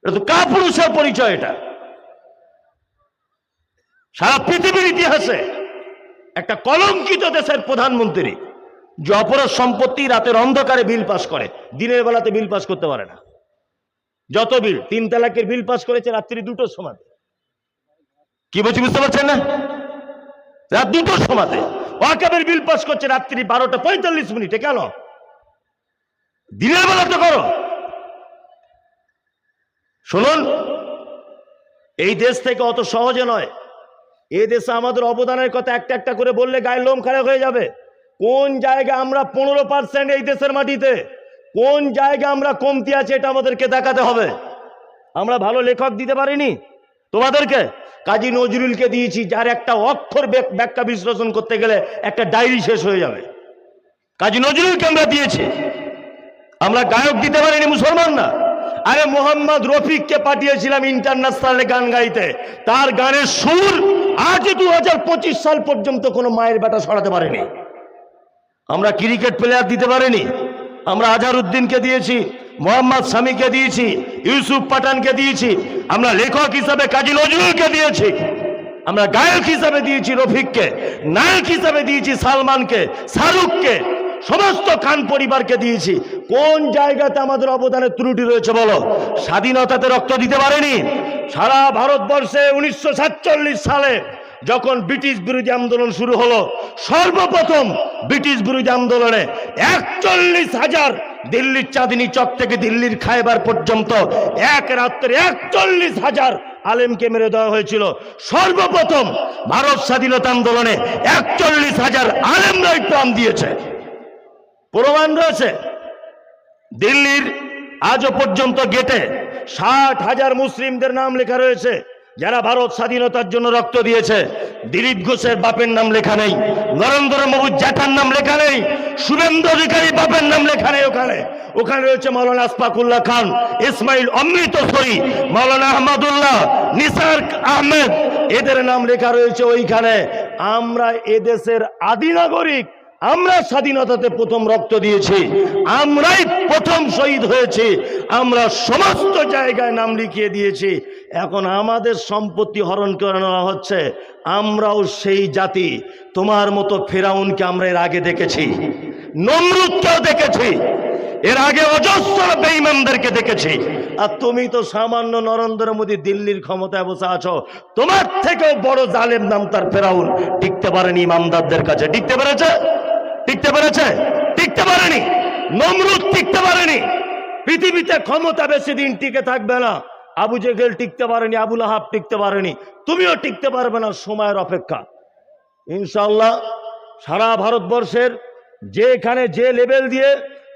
এটা তো কাপুরুষের পরিচয়। এটা সারা পৃথিবীর ইতিহাসে একটা কলঙ্কিত দেশের প্রধানমন্ত্রী যে অপরের সম্পত্তি রাতের অন্ধকারে বিল পাস করে, দিনের বেলাতে বিল পাস করতে পারে না। যত বিল, 3 তালাকের বিল পাস করেছে রাত্রি 2টোর সময়। কি বলছি বুঝতে পারছেন না? রাত 2টোর সময় ওয়াকফের বিল পাস করছে রাত্রি 12:45। কেন? দিনের বেলাতে করো। শুনুন, এই দেশ থেকে অত সহজে নয়। এই দেশে আমাদের অবদানের কথা একটা একটা করে বললে গায়ে লোম খাড়া হয়ে যাবে। কোন জায়গায় আমরা 15% এই দেশের মাটিতে, কোন জায়গায় আমরা কমতি আছে এটা আমাদেরকে দেখাতে হবে। আমরা ভালো লেখক দিতে পারিনি তোমাদেরকে, কাজী নজরুলকে দিয়েছি, যার একটা অক্ষর ব্যাখ্যা বিশ্লেষণ করতে গেলে একটা ডায়েরি শেষ হয়ে যাবে। কাজী নজরুলকে আমরা দিয়েছি। আমরা গায়ক দিতে পারিনি মুসলমান না। আরে মোহাম্মদ রফিককে পাঠিয়েছিলাম ইন্টারন্যাশনালে গান গাইতে, তার গানের সুর আজ 2025 সাল পর্যন্ত কোনো মায়ের বেটা সরাতে পারেনি। আমরা ক্রিকেট প্লেয়ার দিতে পারিনি। আমরা আজহারউদ্দিনকে দিয়েছি, মোহাম্মদ শামিকে দিয়েছি, ইউসুফ পাঠানকে দিয়েছি। আমরা লেখক হিসাবে কাজী নজরুলকে দিয়েছি। আমরা গায়ক হিসাবে দিয়েছি রফিককে, নায়ক হিসাবে দিয়েছি সালমানকে, শাহরুখকে, সমস্ত খান পরিবারকে দিয়েছি। কোন জায়গাতে আমাদের অবদানের ত্রুটি রয়েছে বলো? স্বাধীনতাতে রক্ত দিতে পারেনি। সারা ভারতবর্ষে 1947 সালে যখন ব্রিটিশ বিরোধী আন্দোলন শুরু হলো, সর্বপ্রথম ব্রিটিশ বিরোধী আন্দোলনে 41,000 দিল্লির চাঁদনী চক থেকে দিল্লির খায়বার পর্যন্ত এক রাত্রে 41,000 আলেমকে মেরে দেওয়া হয়েছিল। সর্বপ্রথম ভারত স্বাধীনতা আন্দোলনে 41,000 আলেমরাই প্রাণ দিয়েছে। প্রমাণ রয়েছে। দিল্লির আজও পর্যন্ত গেটে 60,000 মুসলিমদের নাম লেখা রয়েছে যারা ভারত স্বাধীনতার জন্য রক্ত দিয়েছে। দিলীপ ঘোষের বাপের নাম লেখা নেই, নরেন্দ্র মোদীর জ্যাঠার নাম লেখা নেই, শুভেন্দু অধিকারী বাপের নাম লেখা নেই। ওখানে রয়েছে মাওলানা আশফাকুল্লাহ খান, ইসমাইল অমৃতসরী, মাওলানা আহমদুল্লাহ, নিসার আহমেদ, এদের নাম লেখা রয়েছে ওইখানে। আমরা এদেশের আদি নাগরিক, আমরা স্বাধীনতাতে প্রথম রক্ত দিয়েছি, আমরাই প্রথম শহীদ হয়েছি, আমরা সমস্ত জায়গায় নাম লিখিয়ে দিয়েছি। এখন আমাদের সম্পত্তি হরণ করে নেওয়া হচ্ছে। আমরাও সেই জাতি। তোমার মতো ফেরাউনকে আমরা এর আগে দেখেছি, নমরুদকেও দেখেছি, এর আগে অজস্র বেঈমানদেরকে দেখেছি। আর তুমি তো সামান্য নরেন্দ্র মোদী দিল্লির ক্ষমতায় বসে আছো। তোমার থেকেও বড় জালেম নাম তার ফেরাউন টিকতে পারেনি ইমামদারদের কাছে। টিকতে পেরেছে? টিকতে পেরেছে? টিকতে পারেনি। নমরুদ টিকতে পারেনি। পৃথিবীতে ক্ষমতা বেশি দিন টিকে থাকবে না। আবু জেহেল টিকতে পারেনি, আবু লাহাব টিকতে পারেনি, তুমিও টিকতে পারবে না। সময়ের অপেক্ষা। ইনশাআল্লাহ সারা ভারতবর্ষের যেখানে যে লেভেল দিয়ে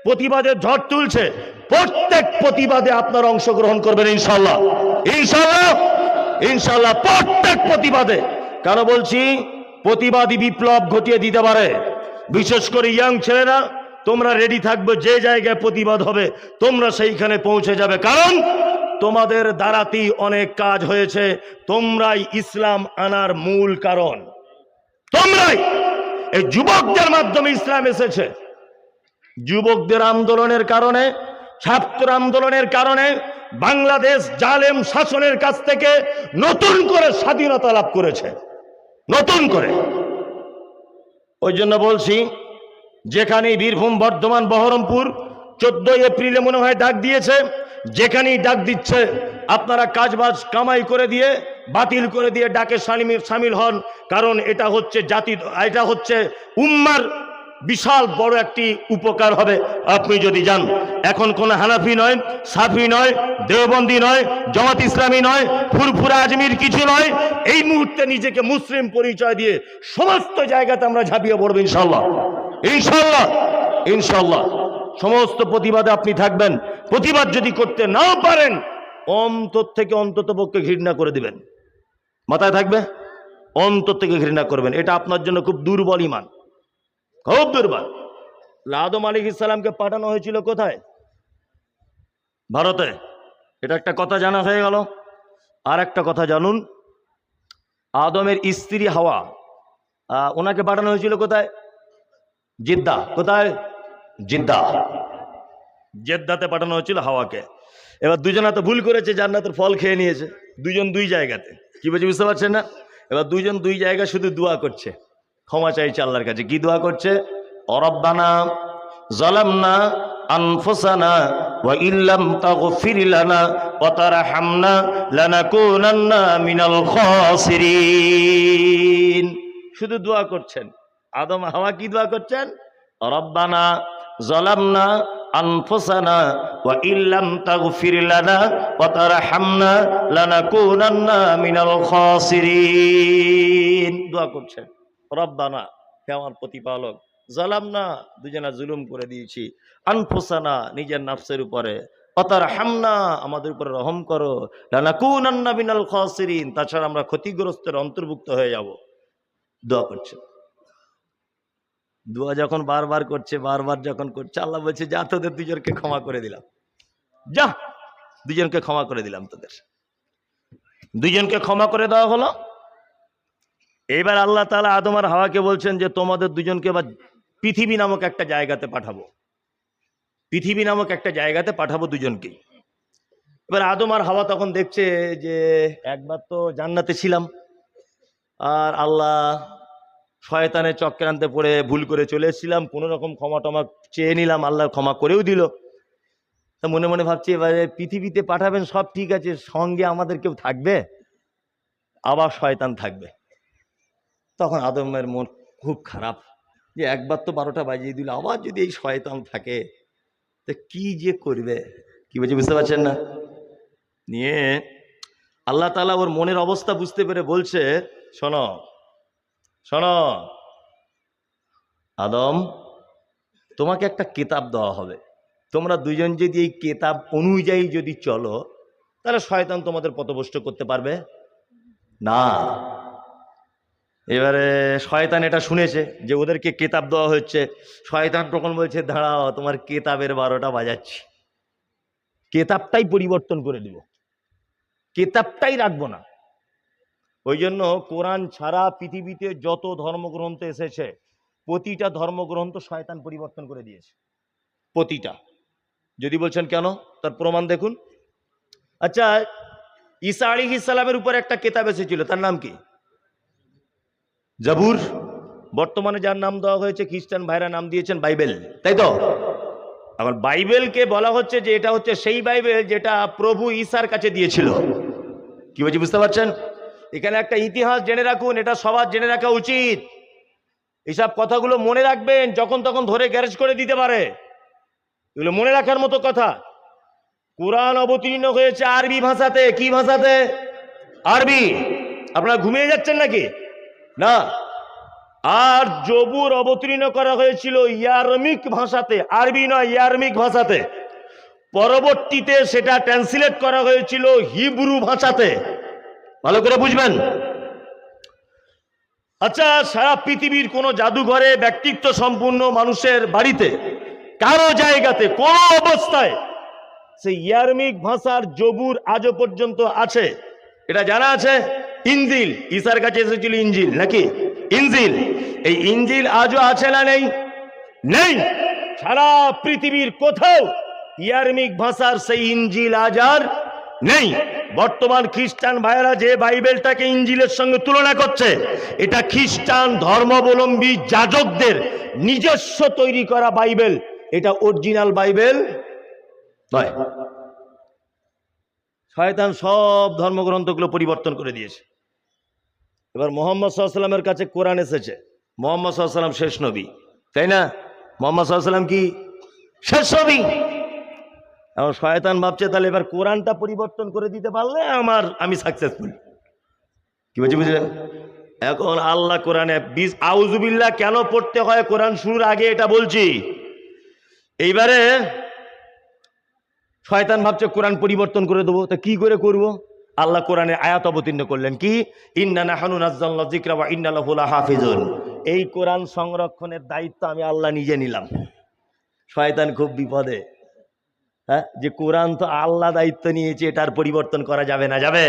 প্রতিবাদের ঝড় তুলছে, প্রত্যেক প্রতিবাদে আপনার অংশগ্রহণ করবেন ইনশাআল্লাহ। ইনশাআল্লাহ, ইনশাআল্লাহ প্রত্যেক প্রতিবাদে। কেন বলছি? প্রতিবাদী বিপ্লব ঘটিয়ে দিতে পারে। বিশেষ করে ইয়াং ছেলেরা, তোমরা রেডি থাকবে। যে জায়গায় প্রতিবাদ হবে তোমরা সেইখানে পৌঁছে যাবে, কারণ তোমাদের দ্বারাতেই অনেক কাজ হয়েছে। তোমরাই ইসলাম আনার মূল কারণ। তোমরাই, এই যুবকদের মাধ্যমে ইসলাম এসেছে। যুবকদের আন্দোলনের কারণে, ছাত্র আন্দোলনের কারণে বাংলাদেশ জালেম শাসনের কাছ থেকে নতুন করে স্বাধীনতা লাভ করেছে, নতুন করে। ওই জন্য বলছি, যেখানেই বীরভূম, বর্ধমান, বহরমপুর 14 এপ্রিলে মনে হয় ডাক দিয়েছে, যেখানেই ডাক দিচ্ছে আপনারা কাজবাজ কামাই করে দিয়ে, বাতিল করে দিয়ে ডাকে সামিল হন। কারণ এটা হচ্ছে জাতি, এটা হচ্ছে উম্মার বিশাল বড় একটি উপকার হবে আপনি যদি যান। এখন কোন হানাফি নয়, সাফি নয়, দেওবন্দি নয়, জামাত ইসলামী নয়, ফুরফুরা আজমির কিছু নয়। এই মুহূর্তে নিজেকে মুসলিম পরিচয় দিয়ে সমস্ত জায়গাতে আমরা ঝাঁপিয়ে পড়ব ইনশাআল্লাহ। ইনশাআল্লাহ, ইনশাআল্লাহ সমস্ত প্রতিবাদে আপনি থাকবেন। প্রতিবাদ যদি করতে নাও পারেন, অন্তর থেকে অন্তত পক্ষে ঘৃণা করে দিবেন। মাথায় থাকবে, অন্তর থেকে ঘৃণা করবেন। এটা আপনার জন্য খুব দুর্বল ঈমান, খুব দুর্বল। আদম আলাইহিস সালামকে পাঠানো হয়েছিল কোথায়? ভারতে। এটা একটা কথা জানা হয়ে গেল। আর একটা কথা জানুন, আদমের স্ত্রী হাওয়া, ওনাকে পাঠানো হয়েছিল কোথায়? জিদ্দা। কোথায়? জিদ্দা। জেদ্দাতে পাঠানো হয়েছিল হাওয়াকে। এবার দুজনা তো ভুল করেছে, জান্নাতের ফল খেয়ে নিয়েছে, দুজন দুই জায়গাতে। কি বলছে বুঝতে পারছেন না? এবার দুজন দুই জায়গায় শুধু দোয়া করছে, ক্ষমা চাইছে আল্লাহর কাছে। কি দোয়া করছে? রব্বানা যালামনা আনফুসানা ওয়া ইল্লাম তাগফির লানা ওয়া তারহামনা লানাকুনান্না মিনাল খাসিরিন। শুধু দোয়া করছেন। আদম হাওয়া কি দোয়া করছেন? রব্বানা যালামনা আনফুসানা ওয়া ইল্লাম তাগফির লানা ওয়া তারহামনা লানাকুনান্না মিনাল খাসিরিন। দোয়া করছেন, রব্বানা, হে আমার প্রতিপালক, জালামনা, দুজনা জুলুম করে দিয়েছি, আনফুসানা, নিজের নাফসের উপরে, ওয়া তারহামনা, আমাদের উপরে রহম করো, লানাকুনান্না মিনাল খাসিরিন, তাছাড়া আমরা ক্ষতিগ্রস্তের অন্তর্ভুক্ত হয়ে যাব। দোয়া করছে। দোয়া যখন বারবার করছে, বারবার যখন করছে, আল্লাহ বলছে যা তোদের দুজনকে ক্ষমা করে দিলাম, যা দুজনকে ক্ষমা করে দিলাম, তোদের দুজনকে ক্ষমা করে দেওয়া হলো। এবার আল্লাহ তাআলা আদম আর হাওয়াকে বলছেন যে তোমাদের দুজনকে এবার পৃথিবী নামক একটা জায়গাতে পাঠাবো, পৃথিবী নামক একটা জায়গাতে পাঠাবো দুজনকেই। এবার আদম আর হাওয়া তখন দেখছে যে একবার তো জান্নাতে ছিলাম, আর আল্লাহ শয়তানের চক্রান্তে পড়ে ভুল করে চলে এসেছিলাম, কোনো রকম ক্ষমা টমা চেয়ে নিলাম, আল্লাহ ক্ষমা করেও দিল। তা মনে মনে ভাবছি এবারে পৃথিবীতে পাঠাবেন, সব ঠিক আছে, সঙ্গে আমাদের কেউ থাকবে, আবার শয়তান থাকবে। তখন আদমের মন খুব খারাপ যে একবার তো 12টা বাজিয়ে দিল, আবার যদি এই শয়তান থাকে তো কি যে করবে। কি বলছে বুঝতে পারছেন না? নিয়ে আল্লাহ তাআলা ওর মনের অবস্থা বুঝতে পেরে বলছে, শোনো শোনো আদম, তোমাকে একটা কিতাব দেওয়া হবে, তোমরা দুজন যদি এই কিতাব অনুযায়ী যদি চলো তাহলে শয়তান তোমাদের পথভ্রষ্ট করতে পারবে না। এবারে শয়তান এটা শুনেছে যে ওদেরকে কিতাব দেওয়া হচ্ছে। শয়তান তখন বলছে দাঁড়াও, তোমার কিতাবের 12টা বাজাচ্ছি, কিতাবটাই পরিবর্তন করে দিব, কিতাবটাই রাখবো না। ওই জন্য কোরআন ছাড়া পৃথিবীতে যত ধর্মগ্রন্থ এসেছে প্রতিটা ধর্মগ্রন্থ শয়তান পরিবর্তন করে দিয়েছে, প্রতিটা। যদি বলছেন কেন, তার প্রমাণ দেখুন। আচ্ছা, ঈসা আলাইহিস সালামের উপর একটা কিতাব এসেছিল, তার নাম কি? জাবুর। বর্তমানে যার নাম দেওয়া হয়েছে খ্রিস্টান ভাইরা নাম দিয়েছেন বাইবেল, তাই তো? এখন বাইবেলকে বলা হচ্ছে যে এটা হচ্ছে সেই বাইবেল যেটা প্রভু ঈসার কাছে দিয়েছিল। কি বলছি বুঝতে পারছেন? এখানে একটা ইতিহাস জেনে রাখুন, এটা সবার জেনে রাখা উচিত। এইসব কথাগুলো মনে রাখবেন, যখন তখন ধরে গ্যারেজ করে দিতে পারে, এগুলো মনে রাখার মতো কথা। কোরআন অবতীর্ণ হয়েছে আরবি ভাষাতে। কি ভাষাতে? আরবি। আপনারা ঘুমিয়ে যাচ্ছেন নাকি? না। আর জবুর অবতীর্ণ করা হয়েছিল ইয়ারমিক ভাষাতে, আরবি নয়, ইয়ারমিক ভাষাতে। পরবর্তীতে সেটা ট্রান্সলেট করা হয়েছিল হিব্রু ভাষাতে। ভালো করে বুঝবেন। আচ্ছা, সারা পৃথিবীর কোন জাদুঘরে, ব্যক্তিত্ব সম্পূর্ণ মানুষের বাড়িতে, কারো জায়গাতে, কোন অবস্থায় সেই ইয়ারমিক ভাষার জবুর আজও পর্যন্ত আছে, এটা জানা আছে? ইনজিল, ঈসার কাছে এসেছিল ইনজিল, নাকি ইনজিল? এই ইনজিল আজও আছে না নেই? নেই। সারা পৃথিবীর কোথাও ইয়ারমিক ভাষার সেই ইনজিল আজ আর নেই। বর্তমান খ্রিস্টান ভাইরা যে বাইবেলটাকে ইনজিলের সঙ্গে তুলনা করছে, এটা খ্রিস্টান ধর্মাবলম্বী যাজকদের নিজস্ব তৈরি করা বাইবেল, এটা অরিজিনাল বাইবেল নয়। শয়তান সব ধর্মগ্রন্থগুলো পরিবর্তন করে দিয়েছে। এবার মুহাম্মদ সাল্লাল্লাহু আলাইহি ওয়াসাল্লামের কাছে কোরআন এসেছে। মুহাম্মদ সাল্লাল্লাহু আলাইহি ওয়াসাল্লাম শেষ নবী, তাই না? মুহাম্মদ সাল্লাল্লাহু আলাইহি ওয়াসাল্লাম কি শেষ নবী? এখন শয়তান ভাবছে তাহলে এবার কোরআনটা পরিবর্তন করে দিতে পারলে আমি সাকসেসফুল। কি বলছি বুঝলেন? এখন আল্লাহ কোরআনে আউযুবিল্লাহ কেন পড়তে হয় কোরআন শুরুর আগে এটা বলছি। এইবারে শয়তান ভাবছে কোরআন পরিবর্তন করে দেবো, তা কি করে করব? আল্লাহ কোরআনে আয়াত অবতীর্ণ করলেন, কি? ইন্না নাহনু নাযালনা যিকরা ওয়া ইন্না লাহু লাহাফিজুন। এই কোরআন সংরক্ষণের দায়িত্ব আমি আল্লাহ নিজে নিলাম। শয়তান খুব বিপদে, হ্যাঁ, যে কোরআন তো আল্লাহ দায়িত্ব নিয়েছে, এটার পরিবর্তন করা যাবে না, যাবে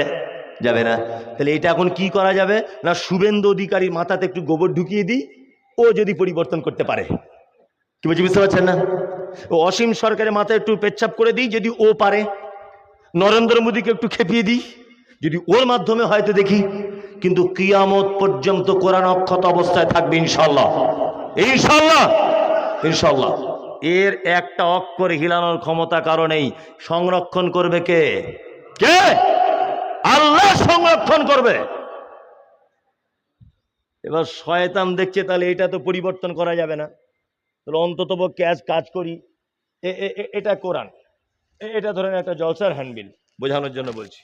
যাবে না। তাহলে এটা এখন কি করা যাবে না, শুভেন্দু অধিকারীর মাথাতে একটু গোবর ঢুকিয়ে দিই, ও যদি পরিবর্তন করতে পারে। কি বলছি বুঝতে পারছেন না? ও অসীম সরকারের মাথায় একটু পেচ্ছাপ করে দিই, যদি ও পারে, নরেন্দ্র মোদীকে একটু খেপিয়ে দিই, যদি ওর মাধ্যমে হয়তো দেখি। কিন্তু কিয়ামত পর্যন্ত কোরআন অক্ষত অবস্থায় থাকবে ইনশাল্লাহ, ইনশাল্লাহ, ইনশাল্লাহ। এর একটা অক্ষর হিলানোর ক্ষমতা কারণেই। সংরক্ষণ করবে কে? কে? আল্লাহ সংরক্ষণ করবে। এবার শয়তান দেখছে তাহলে এটা তো পরিবর্তন করা যাবে না, তাহলে অন্তত পক্ষে কাজ করি। এটা কোরআন, এটা ধরেন একটা জলসার হ্যান্ডবিল, বোঝানোর জন্য বলছি।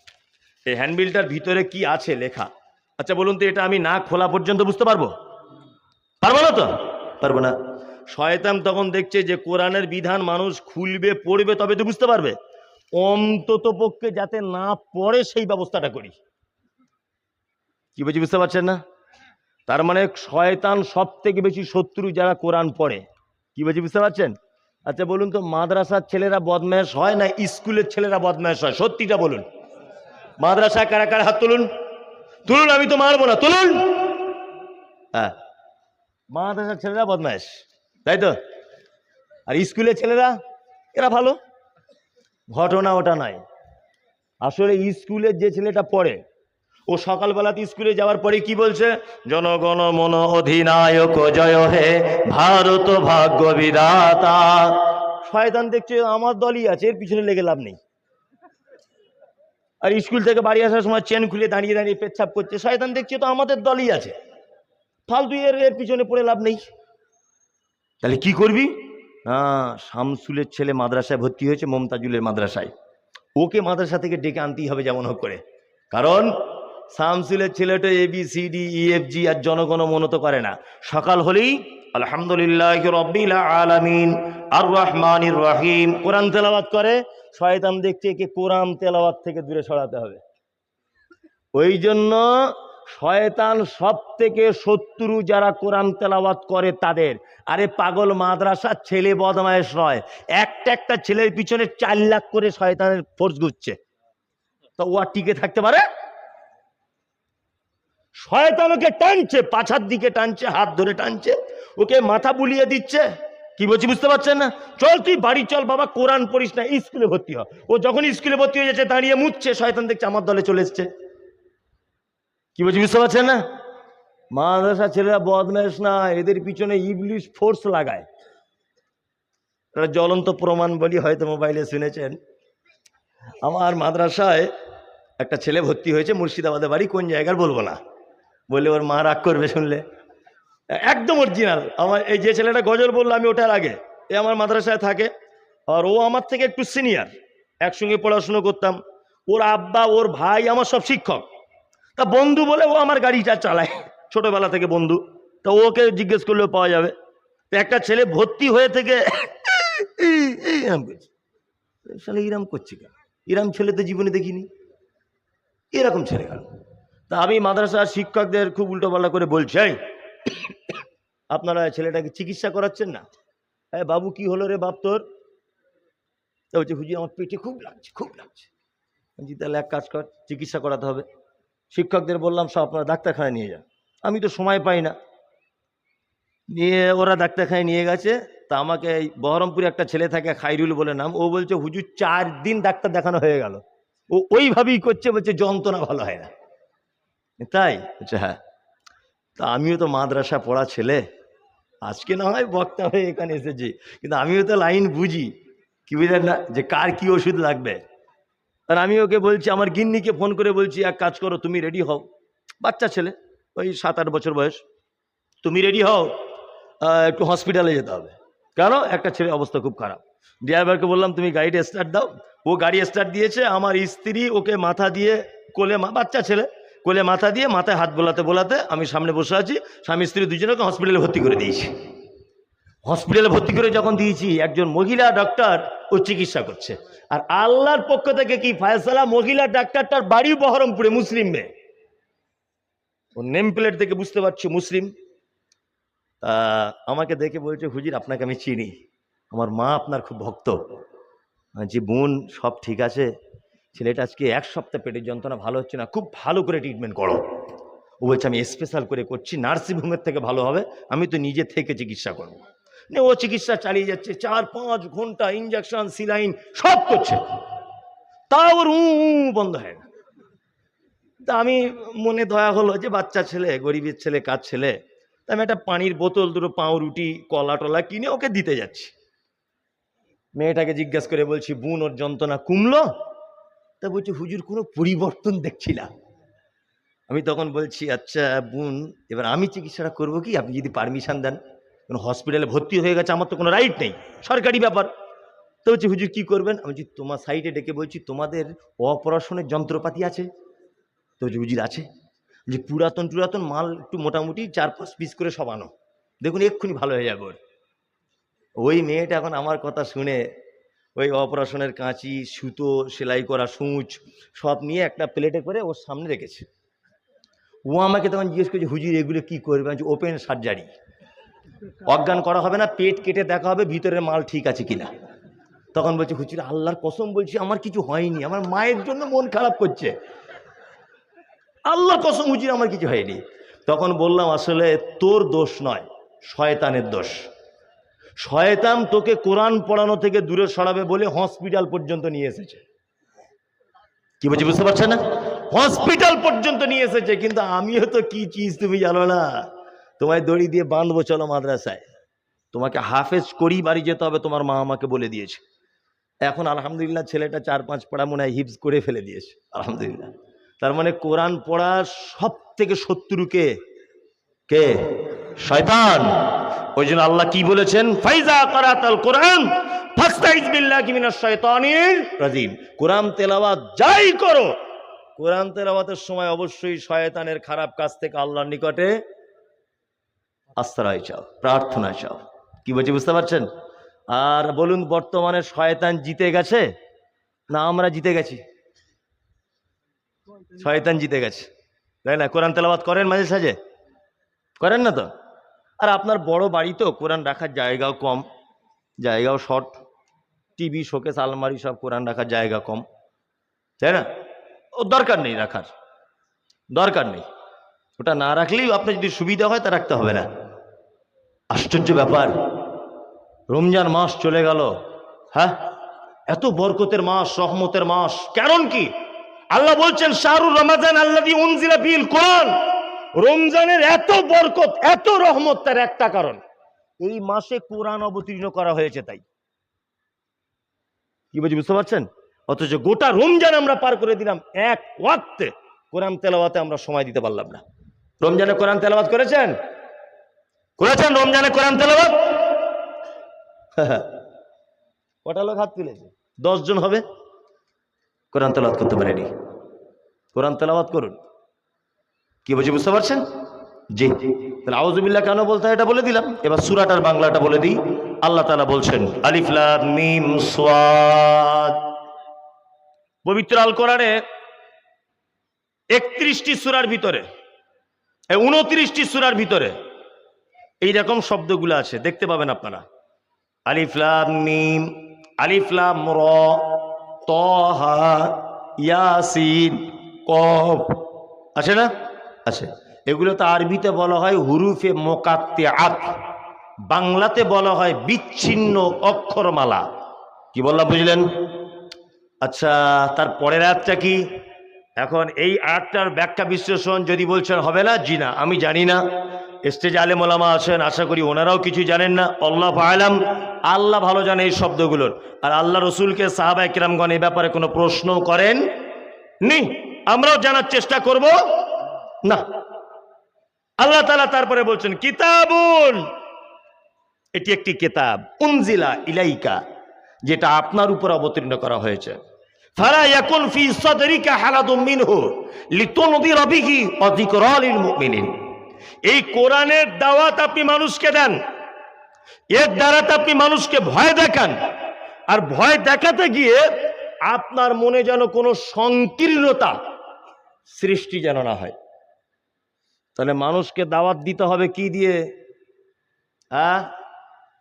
এই হ্যান্ডবিলটার ভিতরে কি আছে লেখা, আচ্ছা বলুন তো, এটা আমি না খোলা পর্যন্ত বুঝতে পারবো? পারবো না তো, পারবো না। শয়তান তখন দেখছে যে কোরআনের বিধান মানুষ খুলবে পড়বে তবে তো বুঝতে পারবে, অন্তত পক্ষে যাতে না পড়ে সেই ব্যবস্থাটা করি। কি বলছি বুঝতে পারছেন না? তার মানে শয়তান সব থেকে বেশি শত্রু যারা কোরআন পড়ে। কি বলছি বুঝতে পারছেন? আচ্ছা বলুন তো, মাদ্রাসার ছেলেরা বদমায়েশ হয় না স্কুলের ছেলেরা বদমায়েশ হয়? সত্যিটা বলুন। মাদ্রাসায় কারা কারা হাত তুলুন, তুলুন, আমি তো মারবো না, তুলুন। হ্যাঁ, মাদ্রাসার ছেলেরা বদমায়েশ, তাই তো? আর স্কুলের ছেলেরা এরা ভালো। ঘটনা ওটা নয়। আসলে স্কুলের যে ছেলেটা পড়ে, ও সকালবেলাতে স্কুলে যাওয়ার পরে কি বলছে? জনগণ মন অধিনায়ক জয় হে ভারত ভাগ্য বিধাতা। শয়তান দেখছে আমার দলই আছে, এর পিছনে লেগে লাভ নেই। আর স্কুল থেকে বাড়ি আসার সময় চেন খুলে দাঁড়িয়ে দাঁড়িয়ে পেচ্ছাপ করছে, শয়তান দেখছে তো আমাদের দলই আছে, ফালতু এর পিছনে পড়ে লাভ নেই। তাহলে কি করবি? শামসুলের ছেলে মাদ্রাসায় ভর্তি হয়েছে, মমতাজুলের মাদ্রাসায়, ওকে মাদ্রাসা থেকে ডেকে আনতেই হবে যেমন হোক করে। কারণ শামসুলের ছেলেটা ABCD EFG আর জনগণ মনত করে না। সকাল হলেই আলহামদুলিল্লাহ রাব্বিল আলামিন আর রহমানির রহিম কোরআন তেলাওয়াত করে। শয়তান দেখছে একে কোরআন তেলাওয়াত থেকে দূরে সরাতে হবে। ওই জন্য শয়তান সব থেকে শত্রু যারা কোরআন তেলাওয়াত করে তাদের। আরে পাগল, মাদ্রাসার ছেলে বদমায়েশ নয়, একটা ছেলের পিছনে 4 লাখ করে শয়তানের ফোর্স ঘুরছে, তো ও আর টিকে থাকতে পারে? শয়তান ওকে টানছে, পাছার দিকে টানছে, হাত ধরে টানছে, ওকে মাথা বুলিয়ে দিচ্ছে। কি বলছি বুঝতে পারছেন না? চল তুই বাড়ি চল বাবা, কোরআন পড়িস না, স্কুলে ভর্তি হ। ও যখন স্কুলে ভর্তি হয়ে যাচ্ছে দাঁড়িয়ে মুতছে, শয়তান দেখছে আমার দলে চলে এসছে। কি বলছি বুঝতে পারছেন না? মাদ্রাসা ছেলেরা বদমাইশ না, এদের পিছনে ইবলিশ ফোর্স লাগায়। এটা জ্বলন্ত প্রমাণ বলি, হয়তো মোবাইলে শুনেছেন। আমার মাদ্রাসায় একটা ছেলে ভর্তি হয়েছে, মুর্শিদাবাদের বাড়ি, কোন জায়গার বলবো না, বলে ওর মা রাগ করবে শুনলে। একদম অরিজিনাল। আমার এই যে ছেলেটা গজল বললো আমি ওটার আগে, এ আমার মাদ্রাসায় থাকে, আর ও আমার থেকে একটু সিনিয়র, একসঙ্গে পড়াশুনো করতাম। ওর আব্বা ওর ভাই আমার সব শিক্ষক। তা বন্ধু বলে ও আমার গাড়িটা চালায়, ছোটবেলা থেকে বন্ধু। তা ওকে জিজ্ঞেস করলেও পাওয়া যাবে। তো একটা ছেলে ভর্তি হয়ে থেকে ইরাম করছে, ইরাম করছে কেন? ইরাম ছেলে তো জীবনে দেখিনি, এরকম ছেলে কেন? তা আমি মাদ্রাসার শিক্ষকদের খুব উল্টোপাল্টা করে বলছি, আপনারা ছেলেটাকে চিকিৎসা করাচ্ছেন না? হ্যাঁ বাবু, কি হলো রে বাপ তোর? তা বলছে হুজুর আমার পেটে খুব লাগছে, খুব লাগছে। জি তাহলে এক কাজ কর, চিকিৎসা করাতে হবে। শিক্ষকদের বললাম সব আপনারা ডাক্তারখানায় নিয়ে যান। আমি তো সময় পাই না, নিয়ে ওরা ডাক্তারখানায় নিয়ে গেছে। তা আমাকে এই বহরমপুরে একটা ছেলে থাকে, খাইরুল বলে নাম, ও বলছে হুজুর 4 দিন ডাক্তার দেখানো হয়ে গেল, ও ওইভাবেই করছে, বলছে যন্ত্রণা ভালো হয় না। তাই বলছে হ্যাঁ। তা আমিও তো মাদ্রাসা পড়া ছেলে, আজকে না হয় বক্তা হয়ে এখানে এসেছি, কিন্তু আমিও তো লাইন বুঝি। কি বুঝলেন না, যে কার কি ওষুধ লাগবে। আর আমি ওকে বলছি, আমার গিন্নিকে ফোন করে বলছি এক কাজ করো, তুমি রেডি হও, বাচ্চা ছেলে ওই 7-8 বছর বয়স, তুমি রেডি হও, একটু হসপিটালে যেতে হবে। কেন? একটা ছেলে অবস্থা খুব খারাপ। ড্রাইভারকে বললাম তুমি গাড়িটা স্টার্ট দাও। ও গাড়ি স্টার্ট দিয়েছে, আমার স্ত্রী ওকে মাথা দিয়ে কোলে, বাচ্চা ছেলে কোলে মাথা দিয়ে মাথায় হাত বোলাতে বোলাতে আমি সামনে বসে আছি, স্বামী স্ত্রী দুজনকে হসপিটালে ভর্তি করে দিয়েছি। হসপিটালে ভর্তি করে যখন দিয়েছি, একজন মহিলা ডক্টর ও চিকিৎসা করছে। আর আল্লাহর পক্ষ থেকে কি ফায়সালা, মহিলা ডাক্তারটার বাড়ি বহরমপুরে, মুসলিম মেয়ে। ও নেম প্লেট দেখে বুঝতে পারছি মুসলিম। আমাকে দেখে বলছে হুজুর আপনাকে আমি চিনি, আমার মা আপনার খুব ভক্ত। যে বোন সব ঠিক আছে, ছেলেটা আজকে 1 সপ্তাহ পেটের যন্ত্রণা ভালো হচ্ছে না, খুব ভালো করে ট্রিটমেন্ট করো। ও বলছে আমি স্পেশাল করে করছি, নার্সিংহোমের থেকে ভালো হবে, আমি তো নিজে থেকে চিকিৎসা করবো। ও চিকিৎসা চালিয়ে যাচ্ছে, 4-5 ঘন্টা ইঞ্জেকশন সিলাইন সব করছে। তাও ওর বন্ধ হয় না। তা আমি মনে দয়া হলো যে বাচ্চা ছেলে, গরিবের ছেলে, কাজ ছেলে, তা আমি একটা পানির বোতল, দুটো পাউরুটি, কলা টলা কিনে ওকে দিতে যাচ্ছি। মেয়েটাকে জিজ্ঞাসা করে বলছি, বোন ওর যন্ত্রণা কমলো? তা বলছি, হুজুর কোনো পরিবর্তন দেখছি না। আমি তখন বলছি, আচ্ছা বোন, এবার আমি চিকিৎসাটা করবো কি, আপনি যদি পারমিশন দেন? কোনো হসপিটালে ভর্তি হয়ে গেছে, আমার তো কোনো রাইট নেই, সরকারি ব্যাপার। তো বলছি, হুজুর কি করবেন? আমি বলছি, তোমার সাইডে ডেকে বলছি, তোমাদের অপারেশনের যন্ত্রপাতি আছে? তো হুজুর আছে। যে পুরাতন মাল একটু মোটামুটি 4-5 পিস করে সব আনো, দেখুন এক্ষুনি ভালো হয়ে যাবে ওর। ওই মেয়েটা এখন আমার কথা শুনে ওই অপারেশনের কাঁচি, সুতো, সেলাই করা সূচ সব নিয়ে একটা প্লেটে করে ওর সামনে রেখেছে। ও আমাকে তখন জিজ্ঞেস করছে, হুজুর এগুলো কি করবে? আমি ওপেন সার্জারি, অজ্ঞান করা হবে না, পেট কেটে দেখা হবে ভিতরের মাল ঠিক আছে কিনা। তখন বলছে, হুজুর আল্লাহর কসম বলছি আমার কিছু হয়নি, আমার মায়ের জন্য মন খারাপ করছে, আল্লাহ কসম হুজুর আমার কিছু হয়নি। তখন বললাম, আসলে তোর দোষ নয়, শয়তানের দোষ। শয়তান তোকে কোরআন পড়ানো থেকে দূরে সরাবে বলে হসপিটাল পর্যন্ত নিয়ে এসেছে। কি বলছি বুঝতে পারছেন না? হসপিটাল পর্যন্ত নিয়ে এসেছে। কিন্তু আমিও তো কি চিজ তুমি জানো না, তোমায় দড়ি দিয়ে বাঁধবো, চলো মাদ্রাসায়, তোমাকে হাফেজ করি বাড়ি যেতে হবে, তোমার মা আমাকে বলে দিয়েছে। এখন আলহামদুলিল্লাহ ছেলেটা 4-5 পড়া মনে হয় হিফজ করে ফেলে দিয়েছে, আলহামদুলিল্লাহ। তার মানে কোরআন পড়ার সব থেকে শত্রু কে? কে? শয়তান। ওই জন্য আল্লাহ কি বলেছেন? ফাইজা কারাতাল কোরআন ফাস্তাইজ বিল্লাহি মিনাশ শাইতানির রাজিম। কোরআন তেলাওয়াত যাই করো, কোরআন তেলাওয়াতের সময় অবশ্যই শয়তানের খারাপ কাজ থেকে আল্লাহর নিকটে আশ্রয় চাও, প্রার্থনা চাও। কি বলছি বুঝতে পারছেন? আর বলুন, বর্তমানে শয়তান জিতে গেছে না আমরা জিতে গেছি? শয়তান জিতে গেছে, তাই না? কোরআন তেলাওয়াত করেন মাঝে সাঝে? করেন না তো? আর আপনার বড় বাড়ি তো, কোরআন রাখার জায়গাও কম, জায়গাও শর্ট, টিভি, শোকেস, আলমারি সব, কোরআন রাখার জায়গা কম, তাই না? ও দরকার নেই, রাখার দরকার নেই। ওটা না রাখলেই আপনার যদি সুবিধা হয় তা রাখতে হবে না। আশ্চর্য ব্যাপার, রমজান মাস চলে গেল, হ্যাঁ, এত বরকতের মাস, রহমতের মাস। কারণ কি? আল্লাহ বলছেন শাহরুর রমাজান আল্লাযী উনজিলা ফীহিল কোরআন। রমজানের এত বরকত, এত রহমত, তার একটা কারণ, এই মাসে কোরআন অবতীর্ণ করা হয়েছে, তাই। কি বলছি বুঝতে পারছেন? অথচ গোটা রমজান আমরা পার করে দিলাম, এক ওয়াক্তে কোরআন তেলাওয়াতে আমরা সময় দিতে পারলাম না। রমজানে কোরআন তেলাওয়াত করেছেন? করেছেন রমজানে কোরআন তেলাওয়াত? কটা লোক হাত তুলেছে? 10 জন হবে কোরআন তেলাওয়াত করতে পারেনি। কোরআন তেলাওয়াত করুন। কি বলছি বুঝতে পারছেন? জি। তাহলে আউযুবিল্লাহ কেন বলতে হয় এটা বলে দিলাম। এবার সূরাটার বাংলাটা বলে দিই। আল্লাহ তাআলা বলছেন আলিফ লাম মিম সাদ। পবিত্র আল কোরআনে 31টি সূরার ভিতরে, 29টি সূরার ভিতরে এইরকম শব্দগুলো আছে, দেখতে পাবেন আপনারা। আলিফ লাম মিম, আলিফ লাম র, তাহা, ইয়াসিন, কফ, আছে না? আছে। এগুলো তো আরবিতে বলা হয় হুরুফে মুকাত্তিআত, বাংলাতে বলা হয় বিচ্ছিন্ন অক্ষরমালা। কি বললাম বুঝলেন? আচ্ছা, তার পরের আয়াতটা কি? এখন এই আয়াতটার ব্যাখ্যা বিশ্লেষণ যদি বলছেন হবে না, জি না, আমি জানি না। স্টেজে আলেম ওলামা আছেন, আশা করি ওনারাও কিছু জানেন না। আল্লাহু আ'লাম, আল্লাহ ভালো জানে এই শব্দগুলোর। আর আল্লাহ রসুলকে সাহাবায়ে কিরামগণ এই ব্যাপারে কোনো প্রশ্ন করেন নি, আমরাও জানার চেষ্টা করব না। আল্লাহ তাআলা তারপরে বলছেন কিতাবুন, এটি একটি কিতাব, উনজিলা ইলাইকা, যেটা আপনার উপর অবতীর্ণ করা হয়েছে। ফালা ইয়াকুন ফি সাদরিকা হারাদুম মিনহু লিতুনদিরা বিহি ওয়া যিকরা লিল মুমিনিন। এই কোরআনের দাওয়াত আপনি মানুষকে দেন, এর দ্বারা আপনি মানুষকে ভয় দেখান, আর ভয় দেখাতে গিয়ে আপনার মনে যেন কোনো সংকীর্ণতা সৃষ্টি যেন না হয়। তাহলে মানুষকে দাওয়াত দিতে হবে কি দিয়ে?